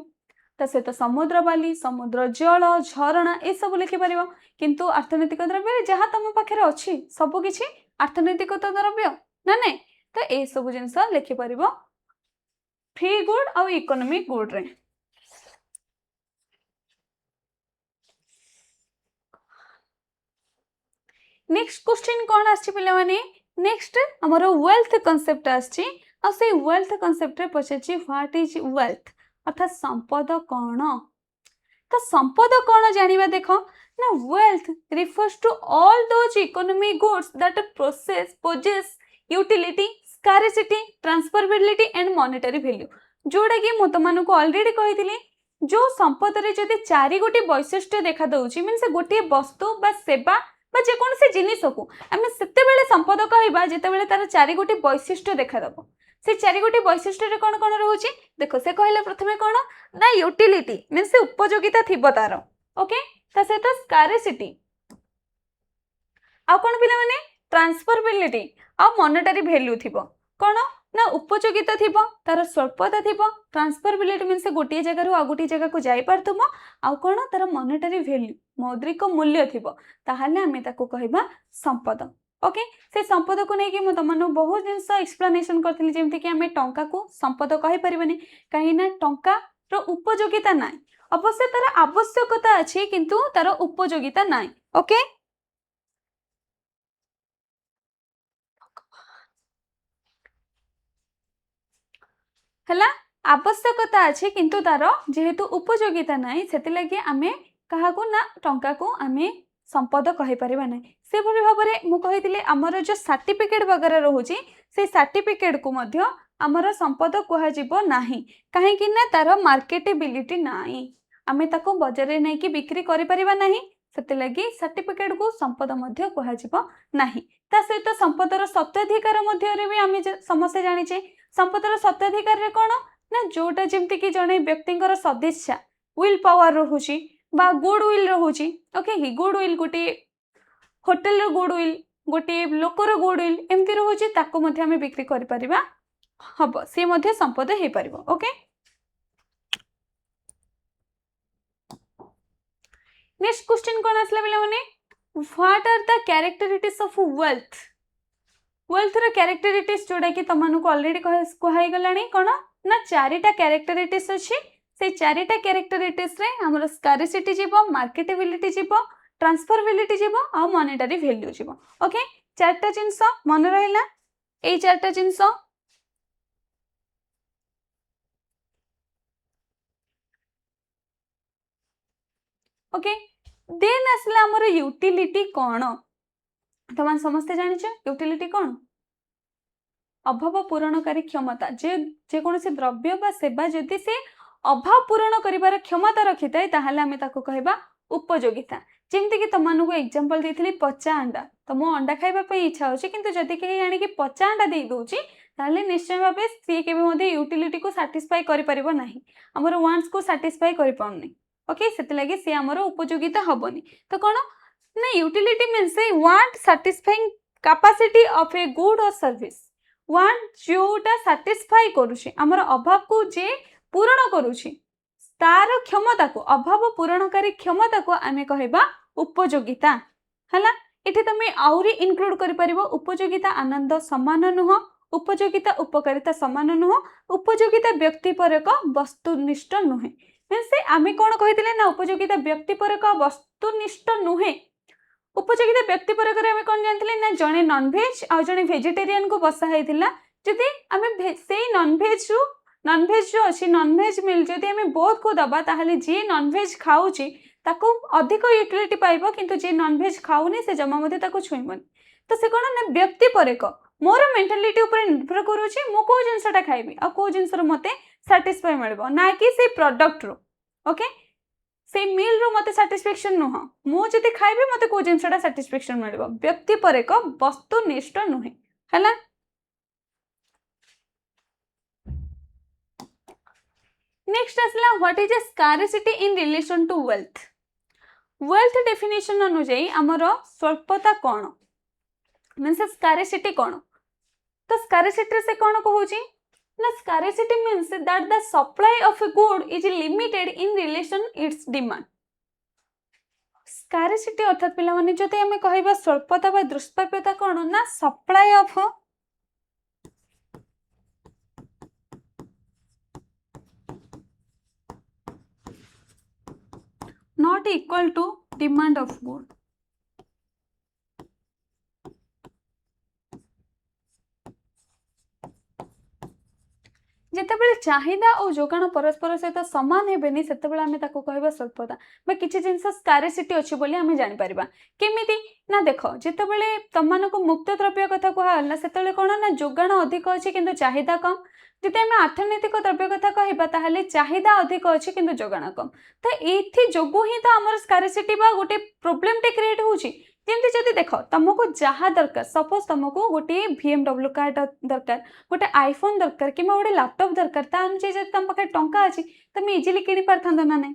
ता सहित समुद्र बाली समुद्र जल झरणा ए सब लिखि परिबो किंतु अर्थनैतिक द्रव्य जहाँ तुम पाखे अच्छी सब किछि अर्थनैतिक द्रव्य ना नहीं तो ए सब जिनस लिखि परिबो फ्री गुड और इकोनॉमिक गुड रे नेक्स्ट क्वेश्चन कौन आछि पिला माने नेक्स्ट हमर वेल्थ कांसेप्ट आछि आ से वेल्थ कांसेप्ट रे पछछि व्हाट इज वेल्थ अर्थात संपद कौन तो संपद कौन जानिबा देखो ना wealth refers to all those economic goods that process possess utility scarcity transferability and monetary value जोड़ा कि मु तमन को ऑलरेडी कहितली जो संपद रे जदि चारि गोटी वैशिष्ट्य देखा दउची मीन से गोटी वस्तु बा सेवा बा जे कोन से जिनिस को आमे सेते बेले संपद कहबा जेते बेले तार चारि गोटी वैशिष्ट्य देखा दबो से चारि गोटी वैशिष्ट्य रे कोन कोन रहउची देखो से कहले प्रथमे कोन ना यूटिलिटी मीन से उपयोगिता थिबो तार ओके ता से तो स्कार्सिटी आ कोन पिला माने ट्रांसफरेबिलिटी आ मॉनेटरी वैल्यू थिबो कोन ना उपयोगिता थिबो तार स्वल्पता थिबो ट्रांसफरेबिलिटी मीन से गोटी जगह रु आ गोटी जगह को जाई परथुमो आ कोन तार मॉनेटरी वैल्यू मौद्रिक मूल्य थिबो ताहाले आमे ताको कहबा संपद ओके से संपद को नहीं कि मु तमनु बहुत जिंस एक्सप्लेनेशन करथिली जेमति कि आमे टंका को संपद कहि परिबनी काहे ना टंका रो उपयोगिता नाही अवश्य तार आवश्यकता अछि किंतु तार उपयोगिता नाही ओके हला आवश्यकता अछि किंतु तार जेहेतु उपयोगिता नाही सेति लागि आमे काहाकू ना टंका को आमे संपद कहि परिबा नै से भली भाबरे मु कहितिले हमर जो सर्टिफिकेट वगैरह रहउची से सर्टिफिकेट को मध्य हमर संपद कुहा जिवो नाही काहे कि ना तार मार्केटेबिलिटी नाही आमे ताको बाजार रे नै कि बिक्री करि परिबा नाही सेति लागि सर्टिफिकेट को संपद मध्य कुहा जिवो नाही ता सहित संपदर सत्वाधिकार मध्य रे भी आमे समस्त जानि छै संपदर सत्वाधिकार रे कोन ना जोटा जेमति कि जणे व्यक्तिंकर सदिच्छा विल पावर रहउची बा गुड विल रहउची ओके ही गुड विल गोटे होटल रो गुड विल गोटे लोकर गुड विल एमती रहउची ताको मध्ये हमें बिक्री करि परिबा हबो से मध्ये संपद हे परिबो ओके नेक्स्ट क्वेश्चन कोन आसला बिला माने what are the characteristics of wealth wealth रो कैरेक्टरिस्टिक्स जोडा कि तमनु को ऑलरेडी कहै गलानी कोन ना चारिटा कैरेक्टरिस्टिक्स अछि से चारिटा कैरेक्टरिस्टिक्स रे हमर स्कार्सिटी जीवो मार्केटेबिलिटी जीवो ट्रांसफरेबिलिटी जीवो आ मॉनेटरी वैल्यू जीवो ओके चारटा जिंस मन रहला ए चारटा जिंस ओके देन आसला हमर यूटिलिटी कोन तमान समस्त जानिछ यूटिलिटी कोन अभाव पूरणकारी क्षमता जे कोनसे द्रव्य बा सेवा जदि से अभाव पूरण करिवार क्षमता रखिताय ताहाले आमे ताको कहबा उपयोगिता जेमति कि तमनु को एग्जांपल देथिली पचा अंडा तमो अंडा खाइबा पे इच्छा होची किंतु जदि के यानी कि पचा अंडा दे दोची ताहाले निश्चय भाबे सी केबे मध्ये यूटिलिटी को सैटिस्फाई करि परिबो नाही हमर वांट्स को सैटिस्फाई करि पाउनी ओके सेति लागि से हमर उपयोगिता हबोनी तो कोन ना utility means A want satisfying capacity of a good और सर्विस वांट जोटा सैटिस्फाई करूची हमर अभाव को जे पूर्ण करूची तार क्षमता को अभाव पूरणकारी क्षमता को आमे कहबा उपयोगिता हला एठी तमे आउरी इंक्लूड करि परिबो उपयोगिता आनंद समान नुह उपयोगिता उपकारिता समान नुह उपयोगिता व्यक्तिपरक वस्तुनिष्ठ नुहे मीन्स आमे कौन कही ना उपयोगिता व्यक्तिपरक वस्तुनिष्ठ नुहे उपयोगिता व्यक्तिपरक आमे कौन जानते ना जड़े नॉनवेज आ जड़े वेजिटेरियन को बसाई जदि आमे से नॉनवेज जो अच्छी नॉनवेज मिल जदि आमे बहुत को दबा ताहले जी नॉनवेज खाऊची ताको अधिक यूटिलिटी पाइबो किंतु जे नॉनवेज खाऊनी से जमा मते ताको छुईबनी तो से कोन ना व्यक्तिपरक मोर मेंटालिटी ऊपर निर्भर करूची मो को जिंसटा खाइबी आ को जिंसर मते सैटिस्फाई मिलबो ना कि से प्रोडक्ट रो ओके से मील रो मते सैटिस्फैक्शन नुह मो जति खाइबी मते को जिंसटा सैटिस्फैक्शन मिलबो व्यक्तिपरक वस्तुनिष्ठ नुहे हला नेक्स्ट आसला what is a scarcity in relation to wealth definition अनुसार आमर स्वल्पता कौन मीन्स स्कार्सिटी कौन तो स्कार्सिटी से कौन कहूची ना scarcity means that the supply of a good is limited in relation it's demand scarcity अर्थात पिला माने जते हमें कहबा स्वल्पता बा दुष्प्राप्यता कौन ना supply of not equal to demand of good जितेबाला चाहिदा और जोगाण परस्पर सहित सामान हेबेनी सेतेबाला आमे ताको कहबा स्वल्पता बा किछि जिंस स्कार्सिटी अछि बोली आमे जानि परिबा केमिति ना देखो जितेबाला तमनको मुक्त द्रव्य कथा कहला सेतेले कोन ना जोगाण अधिक अछि किंतु चाहिदा कम जति आमे अर्थनैतिक द्रव्य कथा कहबा ताहले चाहिदा अधिक अछि किंतु जोगाण कम तो एथि जोगु ही तो हमर स्कार्सिटी बा गोटे प्रॉब्लम टे क्रिएट होउची जेमति जति देखो तुमको जहा दरकार सपोज तुमको गोटे BMW कार दरकार गोटे आईफोन दरकार कि गोटे लैपटॉप दरकार ता अनुसार जति तुम पाखे टंका अछि तुम इजिली किनि पारथांत ना नहीं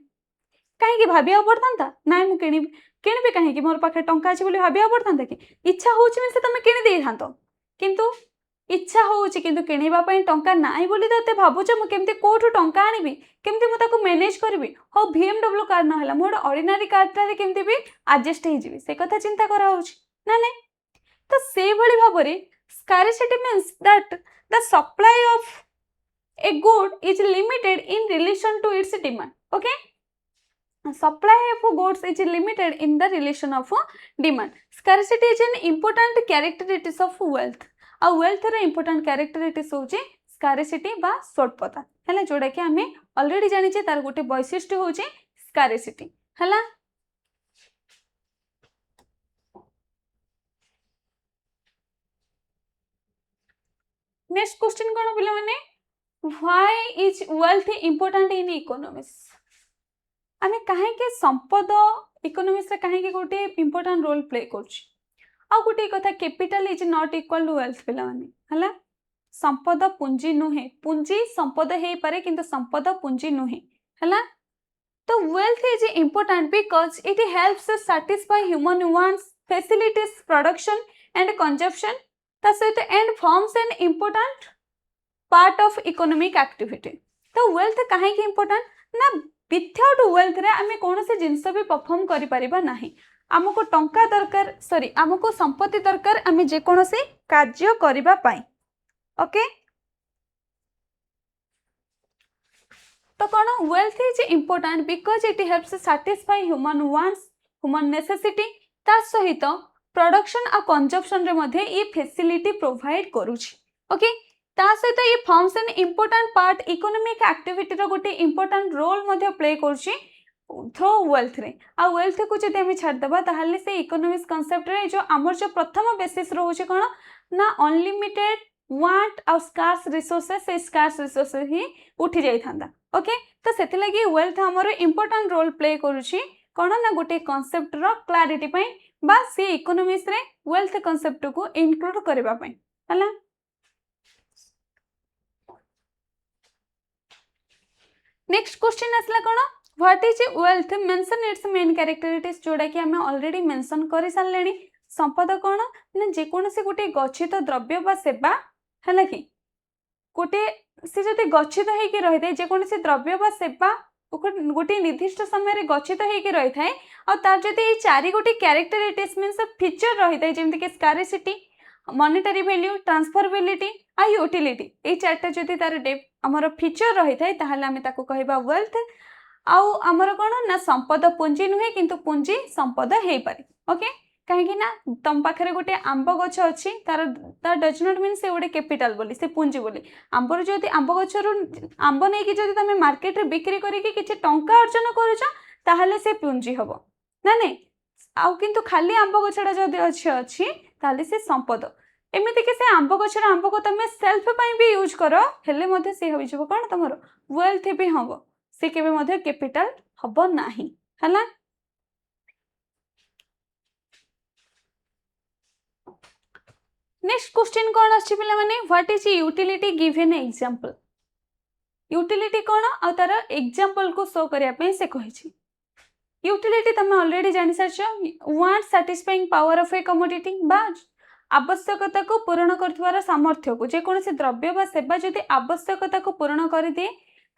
कहीं भाविया पड़ता ना मु किणबी कहीं मोर पाखे टंका अछि बोली भाविया पड़ता कि इच्छा होउची में से तुम किनि देई थांतो किंतु इच्छा होउची किंतु किनिबा पई टंका नाही बोली तो भावुच मु केमती कोठु टंका आनिबी केमती मु ताको मैनेज करबी हो BMW कार न हला मोर ऑर्डिनरी कार रे केमती भी एडजस्ट हे जिवि से कथा चिंता करा होउची ना नहीं तो से भली भाबरे scarcity means that the supply of a good is limited in relation to its demand okay supply of goods is limited in the relation of demand scarcity is an important characteristics of wealth आ wealth रे important characteristics होचे scarcity बा स्वल्पता हला जोडा कि हमें already जानि छे तार गोटे वैशिष्ट्य होचे स्कार्सिटी हला नेक्स्ट क्वेश्चन कोन पिला माने why is wealth important in economics आमे काहे के संपद इकोनॉमिक्स रे काहे के गोटे इंपोर्टेंट रोल प्ले करछि आ गोटे कथा capital is not equal to wealth पिला माने हला संपद पूंजी नुहे पूंजी संपद हे पारे किंतु संपद पूंजी नुहे हला तो wealth is important because it helps satisfy human wants facilities production and consumption ता सहित and forms an important part of economic activity तो वेल्थ काहे के इंपोर्टेंट ना विथआउट वेल्थ रे आमे कोनोसे जिंस भी परफॉर्म करि परिबा नाही आमको टंका दरकार सॉरी आमको संपत्ति दरकार आमे जे कोनोसे कार्य करिबा पाई ओके तो कोन wealth is important because it helps satisfy human wants human necessity ता सहित प्रोडक्शन आ कंजप्शन रे मध्ये ये फैसिलिटी प्रोवाइड करूची ओके ता सहित ये forms an important part economic activity रो गोटे इंपोर्टेंट रोल मध्ये प्ले करूची थ्रू वेल्थ रे आ वेल्थ को जदि हम छाड़ दबा ताहले से इकोनॉमिक्स कांसेप्ट रे जो हमर जो प्रथम बेसिस रहउची कोन ना अनलिमिटेड वांट आ स्कार्स रिसोर्सेस से स्कार्स रिसोर्सेस ही उठी जाई थांदा ओके तो सेति लागि वेल्थ हमर इंपोर्टेंट रोल प्ले करूची कोन ना गोटे कांसेप्ट रो क्लैरिटी पई बा से इकोनॉमिक्स रे वेल्थ कांसेप्ट को इंक्लूड करबा पई हला नेक्स्ट क्वेश्चन आसला कोन what is wealth mention its main characteristics जोड़ा कि हमें ऑलरेडी मेंशन कर सारलेनी संपद कोन ना जे कोनसे गोटे गच्छित द्रव्य बा सेवा हला कि गोटे से जति गच्छित हे कि रहिते जे कोनसे द्रव्य बा सेवा गोटे निर्दिष्ट समय रे गच्छित हे कि रहि थाए और तार जति ए चारि गोटे कैरेक्टरिस्टिक्स मींस फीचर रहि थाए जेमति कि स्कार्सिटी मॉनेटरी वैल्यू, ट्रांसफरबिलिटी आ यूटिलिटी ए चारटा जदि तार आमर फीचर रही थाए ताहले आमे ताको कहबा वेल्थ। आउ आमर कोन ना संपद पुंजी नुहे किंतु पुंजी संपद हेई पारे। ओके कहीं ना तुम पाखे गोटे आंब गछ अच्छी तार डज नॉट मीन से गोटे कैपिटल बोली से पुंजी बोली। आंबर जदि आंब गछरु आंब नहीं कि जदि तुम मार्केट रे बिक्री करके किछि टंका अर्जन करूछ ताहले से पुंजी हबो ना नहीं। आउ किंतु खाली आंब गछड़ा जदि अच्छी ताहले से संपद। एमिति कि से आंब गछर आंब को तुम सेल्फ पई भी यूज करो हेले मध्ये से होई जबो कोन तमरो वेल्थ भी हबो से केबे मध्ये कैपिटल हबो नाही हला। नेक्स्ट क्वेश्चन कौन अच्छी पिला माने what is utility given example. Utility कौन आ तार एग्जांपल को शो करिया पे से कहिछि। यूटिलिटी तमे ऑलरेडी जानि सारछ want satisfying power of a commodity बा आवश्यकता को पूर्ण करथवार सामर्थ्य को जे कोनसे द्रव्य बा सेवा जदि आवश्यकता को पूर्ण कर दिए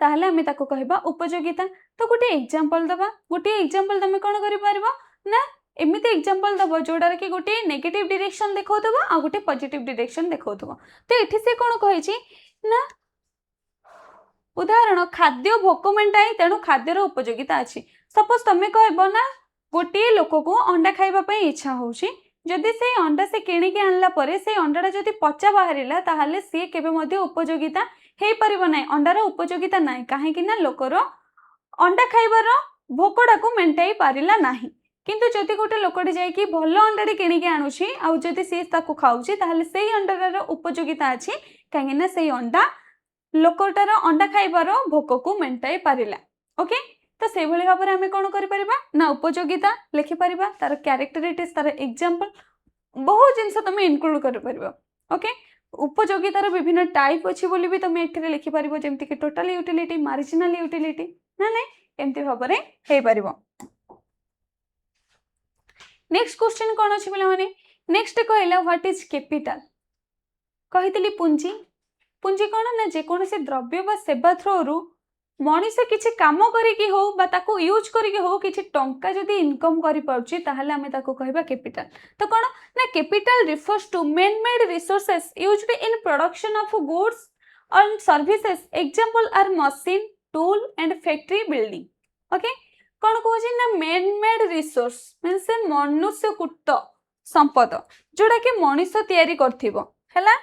ताहले हमें ताको कहबा उपयोगिता। तो गोटे एग्जांपल दबा गोटे एग्जांपल तमे कोन करि परबो ना एमिति एग्जांपल दबो जोडार कि गोटे नेगेटिव डायरेक्शन देखौतबो आ गोटे पॉजिटिव डायरेक्शन देखौतबो। तो एठी से कोन कहिछि ना उदाहरण खाद्य भोक मेंटाई तेणु खाद्यर उपयोगिता अछि। सपोज तमे कहबो ना गोटे लोक को अंडा खाइबा पई इच्छा होउछि जदि से अंडा से किणिकी आनला परे से अंडाटा जदि पचा बाहरिला ताहले से केबे मध्ये उपयोगिता हेई परिबो नै अंडार उपयोगिता नै काहे कि ना लोकर अंडा खाइबार भोकड़ा को मेंटाई पारिला नाही। किंतु जदि गोटे लोकटी जाई कि भलो अंडाटी किणिकी आणुछि आ जदि से ताको खाउछि ताहले सेही अंडार उपयोगिता अछि काहे ना सेही अंडा लोकटार अंडा खाइबार भोक को मेंटाई पारिला। ओके तो से भली भाबरे हमें कोन करि परिबा ना उपयोगिता लिखि परिबा तार कैरेक्टरिस्टिक्स तार एग्जांपल बहुत जिंस तुम इनक्लूड कर परिबा। ओके उपयोगितार विभिन्न टाइप अछि बोली भी तुम एथिरे लिखि परिबो जेमति कि टोटल यूटिलिटी मार्जिनल यूटिलिटी ना नै एमति भाबरे हेई परिबो। नेक्स्ट क्वेश्चन कौन अच्छी पिला माने नेक्स्ट कहला व्हाट इज कैपिटल कहितली पुंजी। पुंजी कौन ना जे कौन से द्रव्य बा सेवा थ्रू मनीष किछि काम करिकि हो बा ताको यूज करिकि हो किछि टंका जदि इनकम करि पाउछि ताहले हमें ताको कहबा कैपिटल। तो कौन ना capital refers to man made resources used in production of goods and services example are machine tool and factory building. Okay कौन कहछि ना मैन मेड रिसोर्स मींस मनुष्य कृत संपद जोड़ा कि मनीष तैयारी करथिबो हैला।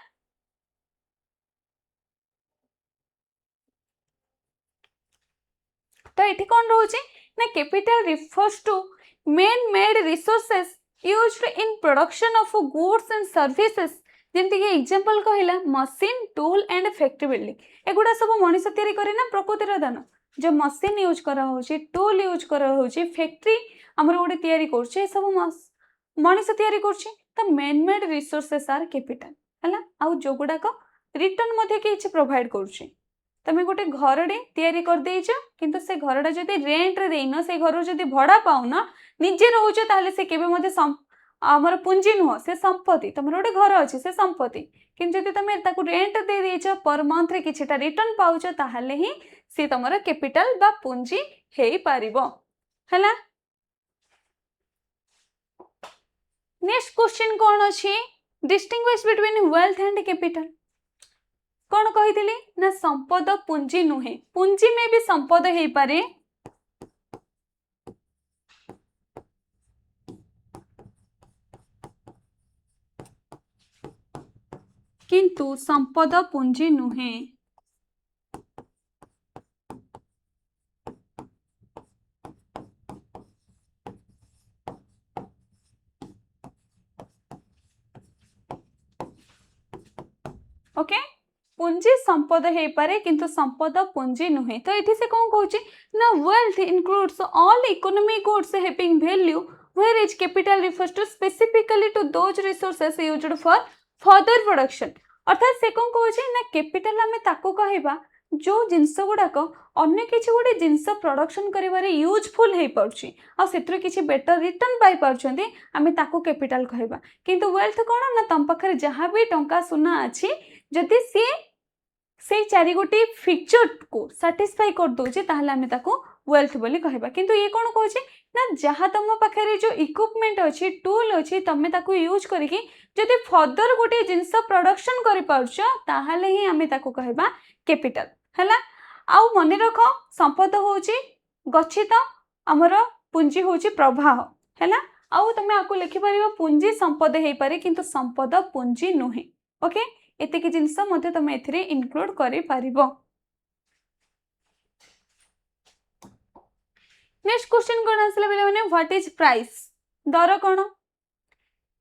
तो ये कौन रोचे ना capital refers to man made resources used in production of goods and services जेमति कि एग्जांपल कहला machine tool and factory building एगुडा सब मनीष तैयारी करे ना प्रकृतिर दान जो मशीन यूज करा होची टूल यूज करा होची फैक्ट्री हमर गोटे तैयारी करछे सब मनीष तैयारी करछे। तो man made resources are capital हैला। आ जो गुडा को रिटर्न मध्ये किछि प्रोवाइड करछे तमे गोटे घरडे तैयारी कर देइछ किंतु से घरडा जदि रेंट रे देइनो से घर जदि भड़ा पाउना निजे रहउछ ताहले से केबे मध्ये हमर पुंजी नुह से संपत्ति तमर गोटे घर अछि से संपत्ति किंतु जदि तमे ताकू रेंट दे देइछ पर मंथ रे किछटा रिटर्न पाउछ ताहले ही से तमर कैपिटल बा पुंजी हेई पारिबो हैला। नेक्स्ट क्वेश्चन कोन अछि distinguish between wealth and capital कौन कही ना संपद पुंजी नुहे पुंजी में भी संपद हेई पारे किंतु संपद पुंजी नुहे। ओके पुंजी संपद हे पारे किंतु संपद पुंजी नुहे। तो ये से कौन कहूँ ना wealth includes all economic goods having value where is capital refers to specifically to those resources used for further production. अर्थात से कौन कहूँ ना कैपिटल आमे ताको कहबा जो जिनस गुड़ाक अन्य किसी गोटे जिनस प्रोडक्शन करिवारे यूजफुल हे पाउछि आ सेत्र किछि बेटर रिटर्न पाई पाउछन्ती आमे ताको कैपिटल कहबा। किंतु वेल्थ कोन ना तम पाखरे जहां भी टंका सुना अछि जदि से चारि गोटी फीचर को सैटिस्फाई कर दोछि ताहले आमे ताको वेल्थ बोली कहबा किंतु ये कोन कहूची ना जहाँ तुम पाखे जो इक्विपमेंट अच्छी टूल अच्छी तुम ताकू यूज करिकी जदि फर्दर गोटे जिनस प्रोडक्शन कर पारुछ ताहाले ही आमे ताकू कहबा कैपिटल हैला। आउ मने रख संपद होची गच्छित हमर पुंजी होची प्रवाह हैला। आउ तुम आपको लिखि परिबो पुंजी संपद हे पारे किंतु संपद पुंजी नुहे। ओके एतिकी जिनस मते तुम एथिरे इंक्लूड करि परिबो। नेक्स्ट क्वेश्चन कोन आसला बेले माने व्हाट इज प्राइस दर कोन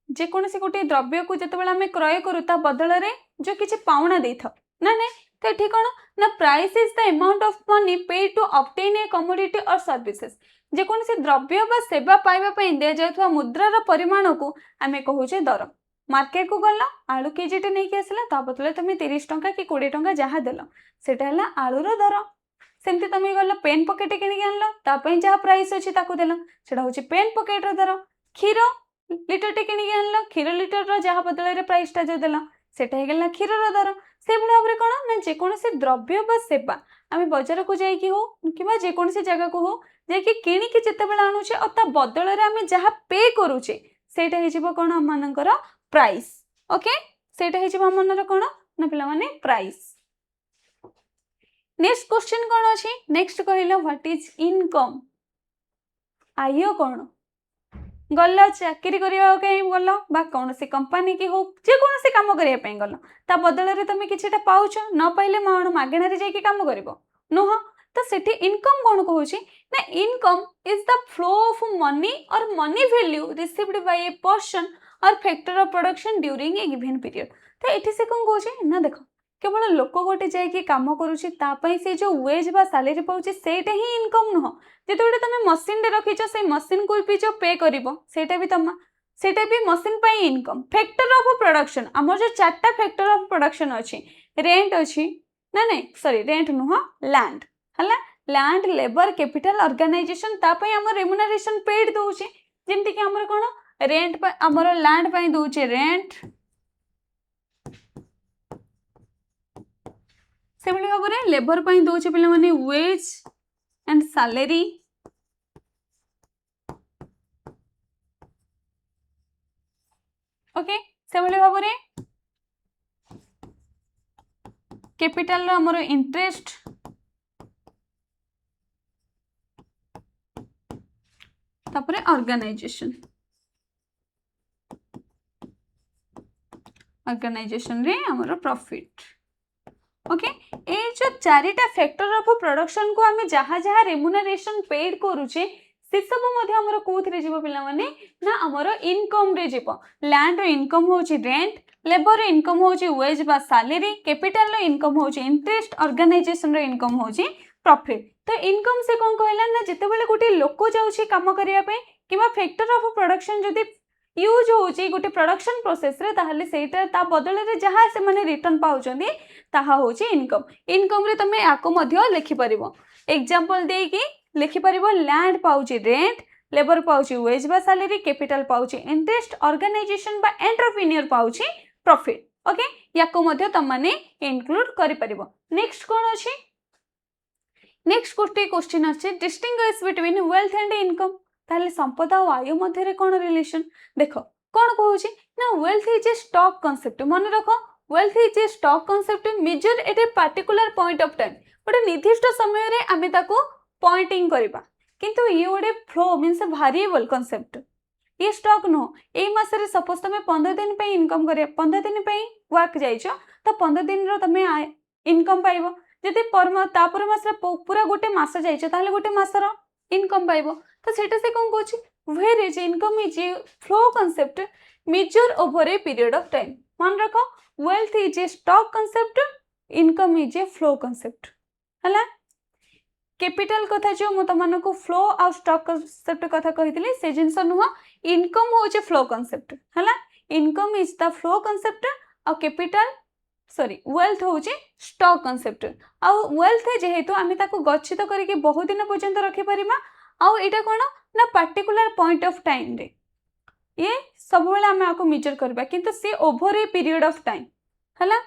जे कोनसी गोटे द्रव्य को जतबेला हमें क्रय करू ता बदल रे जो किछि पाउना देथो ना ने तो ठीक कोन ना price is the amount of money paid to obtain a commodity और सर्विसेज जे कोनसी द्रव्य बा सेवा पाइबा पई दे जायथवा मुद्रार परिमाण को हमें कहूचे दर। मार्केट को गला आलू केजीटे नहीं के आसला ता बदले तुम 30 टंका कि 20 टंका जहाँ देल सेटा हला आलूर दर। सेमती तुम गल पेन पकेट किनिक आनल तापई जहाँ प्राइस अच्छी ताकू देल सेटा होची पेन पकेट दर। क्षीर लिटर टे किनिक आनल क्षीर लिटर जहाँ बदल प्राइसटा जो देल सेटा हे गला क्षीरर दर। से भाव में कौन ना जेकोसी द्रव्य बा सेवा आम बजार को जाइकी हो कि जेकोसी जगह को हो जाकि किणिकी जितेबाला आणुचे और ता बदल रे आम जहाँ पे करूचे सेटा हे कौन आम मानकर प्राइस। ओके सेटा हे आम मनर कौन ना पिला माने प्राइस। नेक्स्ट क्वेश्चन कौन अच्छी नेक्स्ट कहला व्हाट इज इनकम आय कौन गल चाकरी करने गल बा कौन सी कंपनी की हो जेकोसी कम करने गल ता बदल रे तुम किछटा पाउछ न पाइले मान मागेणारे जाइए कम करिवो नुह तो सेठी इनकम कौन कहूची ना income is the flow of money और money value received by a person और factor of production during a given period. तो एठी से कौन कहूची ना देखो केवल लोक गोटे जाइए कम करुच्ची से जो वेज बा सैलरी पाउची सेटा ही इनकम नुह जो तुम मशीन रे रखीच से मशीन को भी जो पे करेटा भी तुम सेटा भी मशीन पे इनकम। फैक्टर ऑफ प्रोडक्शन आम जो 4टा फैक्टर ऑफ प्रोडक्शन अच्छी रेंट अच्छी ना नहीं सॉरी रेंट नुह लैंड है लैंड लेबर कैपिटल ऑर्गेनाइजेशन तापई आम रेम्युनरेशन पेड दउची जेमति कि हमर कोन रेंट आमर लैंड पई दउची रेंट से भाव में लेबर पई दउची पिला माने वेज एंड सैलरी ओके से भाव में कैपिटल आमर इंटरेस्ट तापरे ऑर्गेनाइजेशन रे हमर प्रॉफिट। ओके ए जो 4टा फैक्टर ऑफ प्रोडक्शन को हमें जहाँ जहाँ रेम्युनरेशन पेड करूचे से सब मध्य हमर कोथरे जीव पिला माने ना हमर इनकम रे जीव। लैंड रो इनकम होची रेंट लेबर रो इनकम होची वेज बा सैलरी कैपिटल रो इनकम होची इंटरेस्ट ऑर्गेनाइजेशन रो इनकम होची प्रॉफिट। तो इनकम से कौन कहला ना जिते बेले गोटे लोक जाउची काम करिया पे किबा फैक्टर ऑफ प्रोडक्शन जदी यूज होची गोटे प्रोडक्शन प्रोसेस रे ताहले सेटा ता बदल रे जहाँ से माने रिटर्न पाउचंदी ताहा होची इनकम। इनकम रे तमे आको मध्य लिखि परिबो एग्जांपल दे कि लिखि परिबो लैंड पाउची रेंट लेबर पाउची वेज बा सैलरी कैपिटल पाउची इंटरेस्ट ऑर्गेनाइजेशन बा एंटरप्रेन्योर पाउची प्रॉफिट। ओके याको मध्य तम माने इंक्लूड करि परिबो। नेक्स्ट कोन अछि नेक्स्ट गोटे क्वेश्चन अछि distinguish between wealth and income ताले संपदा और आय मध्य कौन रिलेशन देख कौन कहूँ ना wealth is a stock concept मन रख wealth is a stock concept measure at a particular point of time गोटे निर्दिष्ट समय रे आमे ताको पॉइंटिंग करबा किंतु ये गोटे फ्लो मीन्स वेरिएबल कॉन्सेप्ट ये स्टॉक नो ए मासरे सपोज तुम 15 दिन पे इनकम करे 15 दिन पे वर्क जाइछ तो 15 दिन रो तुम इनकम पाइबो जदि तापर मास पूरा गोटे मास जाइछ ताहले गोटे मासर इनकम पाइबो। तो सेटा से कौन कहूँ where is income is a flow concept measure over a period of time मन रख wealth is a stock concept income is a flow concept है। कैपिटल कथा जो मु तुम को फ्लो आ स्टॉक कॉन्सेप्ट कथा कही से जिनस नुह इनकम होचे फ्लो कॉन्सेप्ट है income is the flow concept आ कैपिटल सॉरी वेल्थ होचे स्टॉक कॉन्सेप्ट आ वेल्थ जेहेतु आमे ताको गच्छित करके बहुत दिन पर्यंत रखि परिबा आउ एटा कोन ना पर्टिकुलर पॉइंट ऑफ टाइम रे ये सब बेला आमे आको मेजर करबा किंतु से over a period of time हला।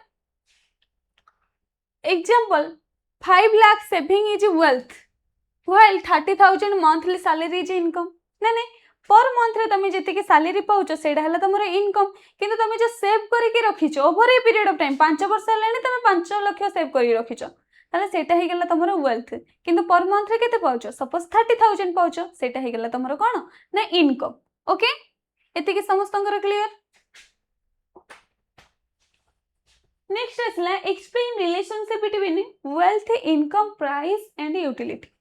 Example 5 lakh saving is wealth while 30,000 monthly salary is income ना नहीं पर मंथ रे तुम जी सैलरी पाउच से तुम इनकम किंतु तुम जो सेव करके रखीच over a period of time 5 वर्ष है तुम 5 लाख सेव कर रखीच ताले सेटा हो गला तुम वेल्थ किंतु पर मंथ रे केते पाउच सपोज 30,000 पाउच सेटा हो गला तुम कौन ना इनकम ओके एतिकी समस्तंकर क्लियर नेक्स्ट आसला explain relationship between wealth income price and utility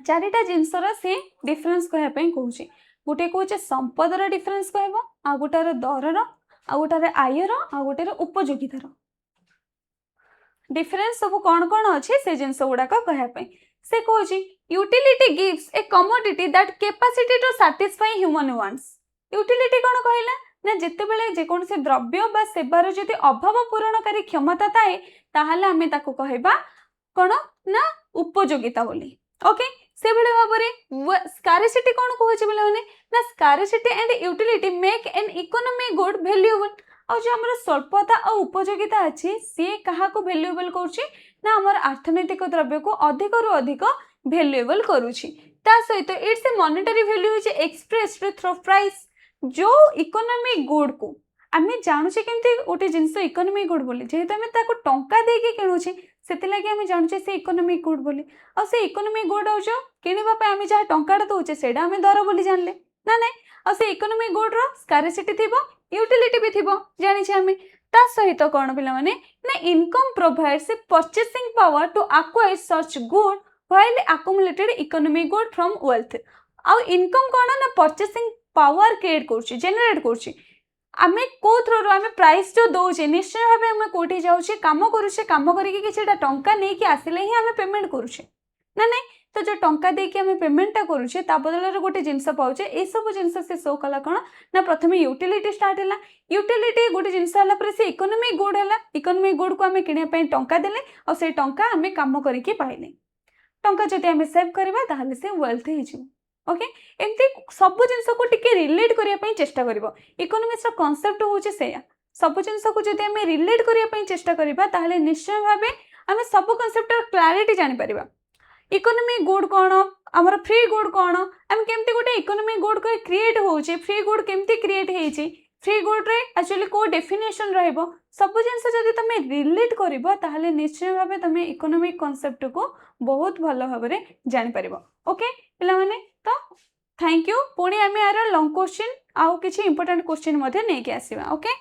चारिटा जिनसर सी डिफरेन्स कहवाई कौच गोटे कौचे संपदर डिफरेन्स कह आ गोटार दरर आ गोटार आयर आ गोटे उपयोगितार डिफरेन्स सब कौन कौन अच्छे से जिनस गुड़ाक कहवाई से कौच utility gives a commodity that capacity to satisfy human wants utility कौन कहला ना जितेबाला जेकोसी द्रव्य बा सेवार जदि अभाव पूरणकारी क्षमता थाए ताहले आमे ताको कहबा कौन ना उपयोगिता बोली ओके से भले भाबरे स्कारिसिटी कौन कहूचे बोले माने ना scarcity and utility make an economy good valuable और जो हमर स्वल्पता और उपयोगिता अछि से कहा को वैल्यूएबल करूची ना हमर अर्थनैतिक द्रव्य को अधिक रु अधिक वैल्यूएबल करूची ता सहित it's a monetary value is expressed through price जो इकोनॉमी गुड को आमे जानूचे केमती गोटे जिनस इकोनॉमी गुड बोली जेहेतु आमे ताको टंका देके किणुचे सेतिलागी आमे जानूचे से इकोनॉमी गुड बोली और से इकोनॉमी गुड हो जो किनिबा पे आमे जहा टंकाटा दउचे सेडा आमे दर बोली जानले ना नहीं और से इकोनॉमी गुड रो स्कारिसिटी थिबो यूटिलिटी भी थिबो जानिछे आमे ता सहित कोन पिला माने ना income provides a purchasing power to acquire such good while accumulated economy good from wealth आ इनकम कोन ना परचेसिंग पावर क्रिएट करछि जनरेट करछि आमे को थ्रू आमे प्राइस जो दउचे निश्चय भाबे आमे कोठी जाउचे काम करूचे काम करिके किछटा टंका नै कि आसिले ही आमे पेमेंट करूचे ना नहीं तो जो टंका दे कि आमे पेमेंटा करूचे ता बदल रे गोटे जिंस पाउचे ए सब जिंस से शो कला कोन ना प्रथमे यूटिलिटी स्टार्ट हैला यूटिलिटी गोटे जिंस हला पर से इकोनॉमी गुड हैला इकोनॉमी गुड को आमे किने पई टंका देले और से टंका आमे काम करिके पाइले टंका जदि आमे सेव करबा ताहले से वेल्थ हि जिवो ओके एमती सब जिनस को टिके रिलेट करिया पई चेष्टा करिवो इकोनॉमिक्स रो कांसेप्ट होचे सेया सब जिनस को जदि आमे रिलेट करिया पई चेष्टा करिबा ताहले निश्चय भाबे आमे सब कांसेप्ट रो क्लैरिटी जानि परिबा इकोनॉमी गुड कौन आमर फ्री गुड कौन आम केमती गोटे इकोनॉमी गुड को क्रिएट होचे फ्री गुड केमती क्रिएट होची फ्री गुड रे एक्चुअली को डेफिनेशन रहइबो सब जिनस जदि तमे रिलेट करिवो ताहले निश्चय भाबे तमे इकोनॉमिक कांसेप्ट को बहुत भलो भाबरे जानि परिबो ओके पिला माने तो थैंक यू पुणी आमे आर लॉन्ग क्वेश्चन आउ किछि इंपोर्टेंट क्वेश्चन मध्ये नै के आसीबा ओके